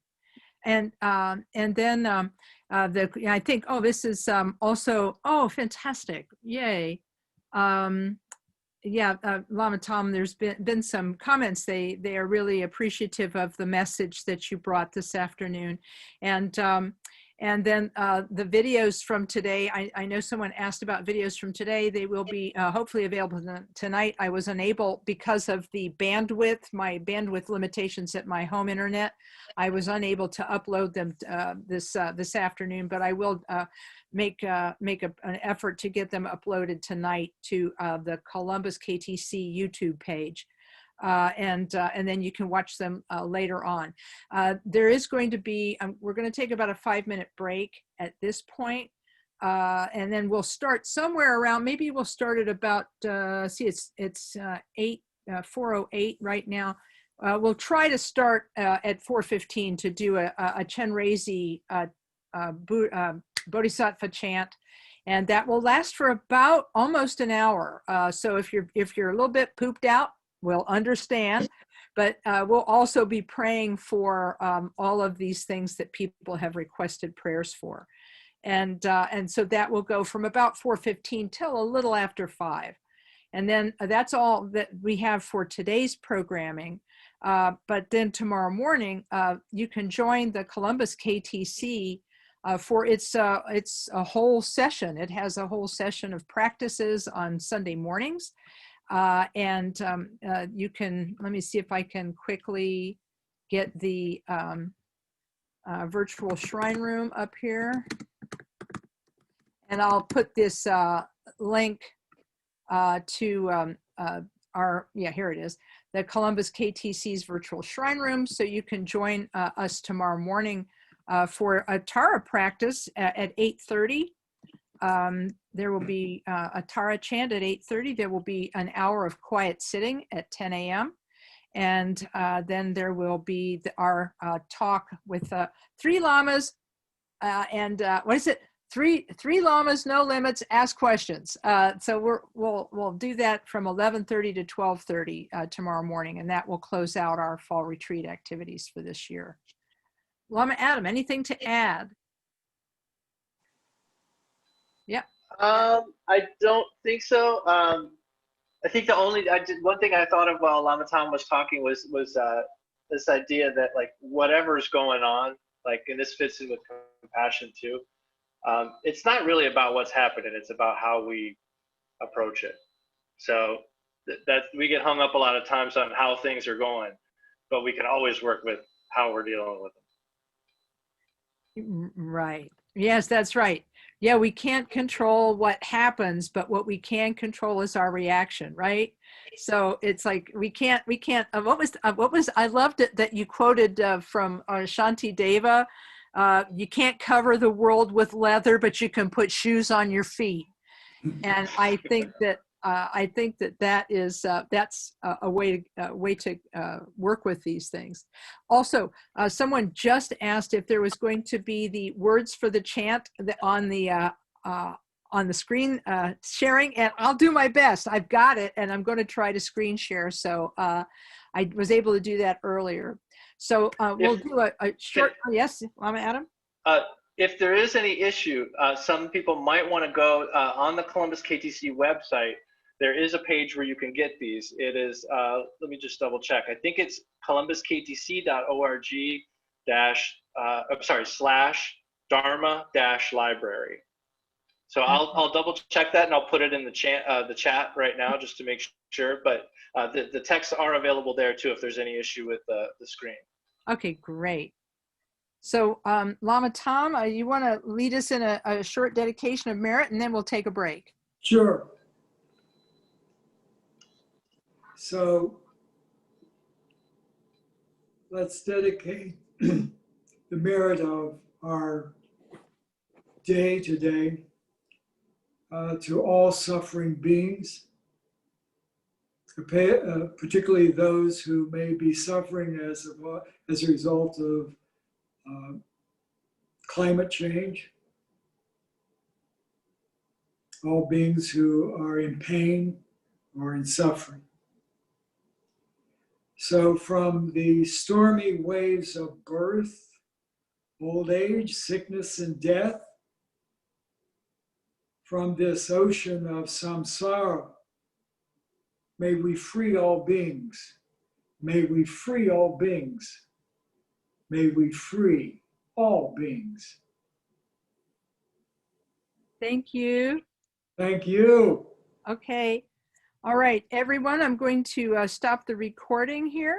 A: And then I think, oh, this is also, oh, fantastic, yay. Yeah, Lama Tom, there's been some comments. They are really appreciative of the message that you brought this afternoon. And then the videos from today, I know someone asked about videos from today. They will be hopefully available tonight. I was unable, because of the bandwidth, my bandwidth limitations at my home internet, I was unable to upload them this afternoon, but I will make an effort to get them uploaded tonight to the Columbus KTC YouTube page. And then you can watch them later on. There is going to be, we're going to take about a 5-minute break at this point, and then we'll start somewhere around, maybe we'll start at about, it's 4:08 right now. We'll try to start at 4:15 to do a Chenrezig Bodhisattva chant, and that will last for about almost an hour. So if you're a little bit pooped out, we'll understand, but we'll also be praying for all of these things that people have requested prayers for. And so that will go from about 4:15 till a little after 5. And then that's all that we have for today's programming. But then tomorrow morning, you can join the Columbus KTC for its a whole session. It has a whole session of practices on Sunday mornings. And you can, let me see if I can quickly get the virtual shrine room up here. And I'll put this link to here it is, the Columbus KTC's virtual shrine room. So you can join us tomorrow morning for a Tara practice at 8:30. There will be a Tara chant at 8:30. There will be an hour of quiet sitting at 10 a.m. And then there will be our talk with 3 lamas and what is it? Three lamas, no limits, ask questions. So we'll do that from 11:30 to 12:30 tomorrow morning, and that will close out our fall retreat activities for this year. Lama Adam, anything to add? Yeah.
D: I don't think so. I think one thing I thought of while Lama Tom was talking was this idea that, like, whatever's going on, like, and this fits in with compassion too. It's not really about what's happening; it's about how we approach it. So that we get hung up a lot of times on how things are going, but we can always work with how we're dealing with them.
A: Right. Yes, that's right. Yeah, we can't control what happens, but what we can control is our reaction, right? So it's like we can't. What was? I loved it that you quoted from Shanti Deva. You can't cover the world with leather, but you can put shoes on your feet. And I think that is that's a way to work with these things. Also, someone just asked if there was going to be the words for the chant on the screen sharing, and I'll do my best. I've got it, and I'm going to try to screen share. So I was able to do that earlier. So we'll do a short. Yes, Lama Adam.
D: If there is any issue, some people might want to go on the Columbus KTC website. There is a page where you can get these. It is, let me just double check. I think it's columbusktc.org /Dharma-library. So I'll double check that and I'll put it in the chat right now just to make sure. But the texts are available there too if there's any issue with the screen.
A: Okay, great. So Lama Tom, you want to lead us in a short dedication of merit, and then we'll take a break.
B: Sure. So let's dedicate the merit of our day today to all suffering beings, particularly those who may be suffering as a result of climate change, all beings who are in pain or in suffering. So from the stormy waves of birth, old age, sickness, and death, from this ocean of samsara, may we free all beings. May we free all beings. May we free all beings.
A: Thank you.
B: Thank you.
A: Okay. All right, everyone, I'm going to stop the recording here.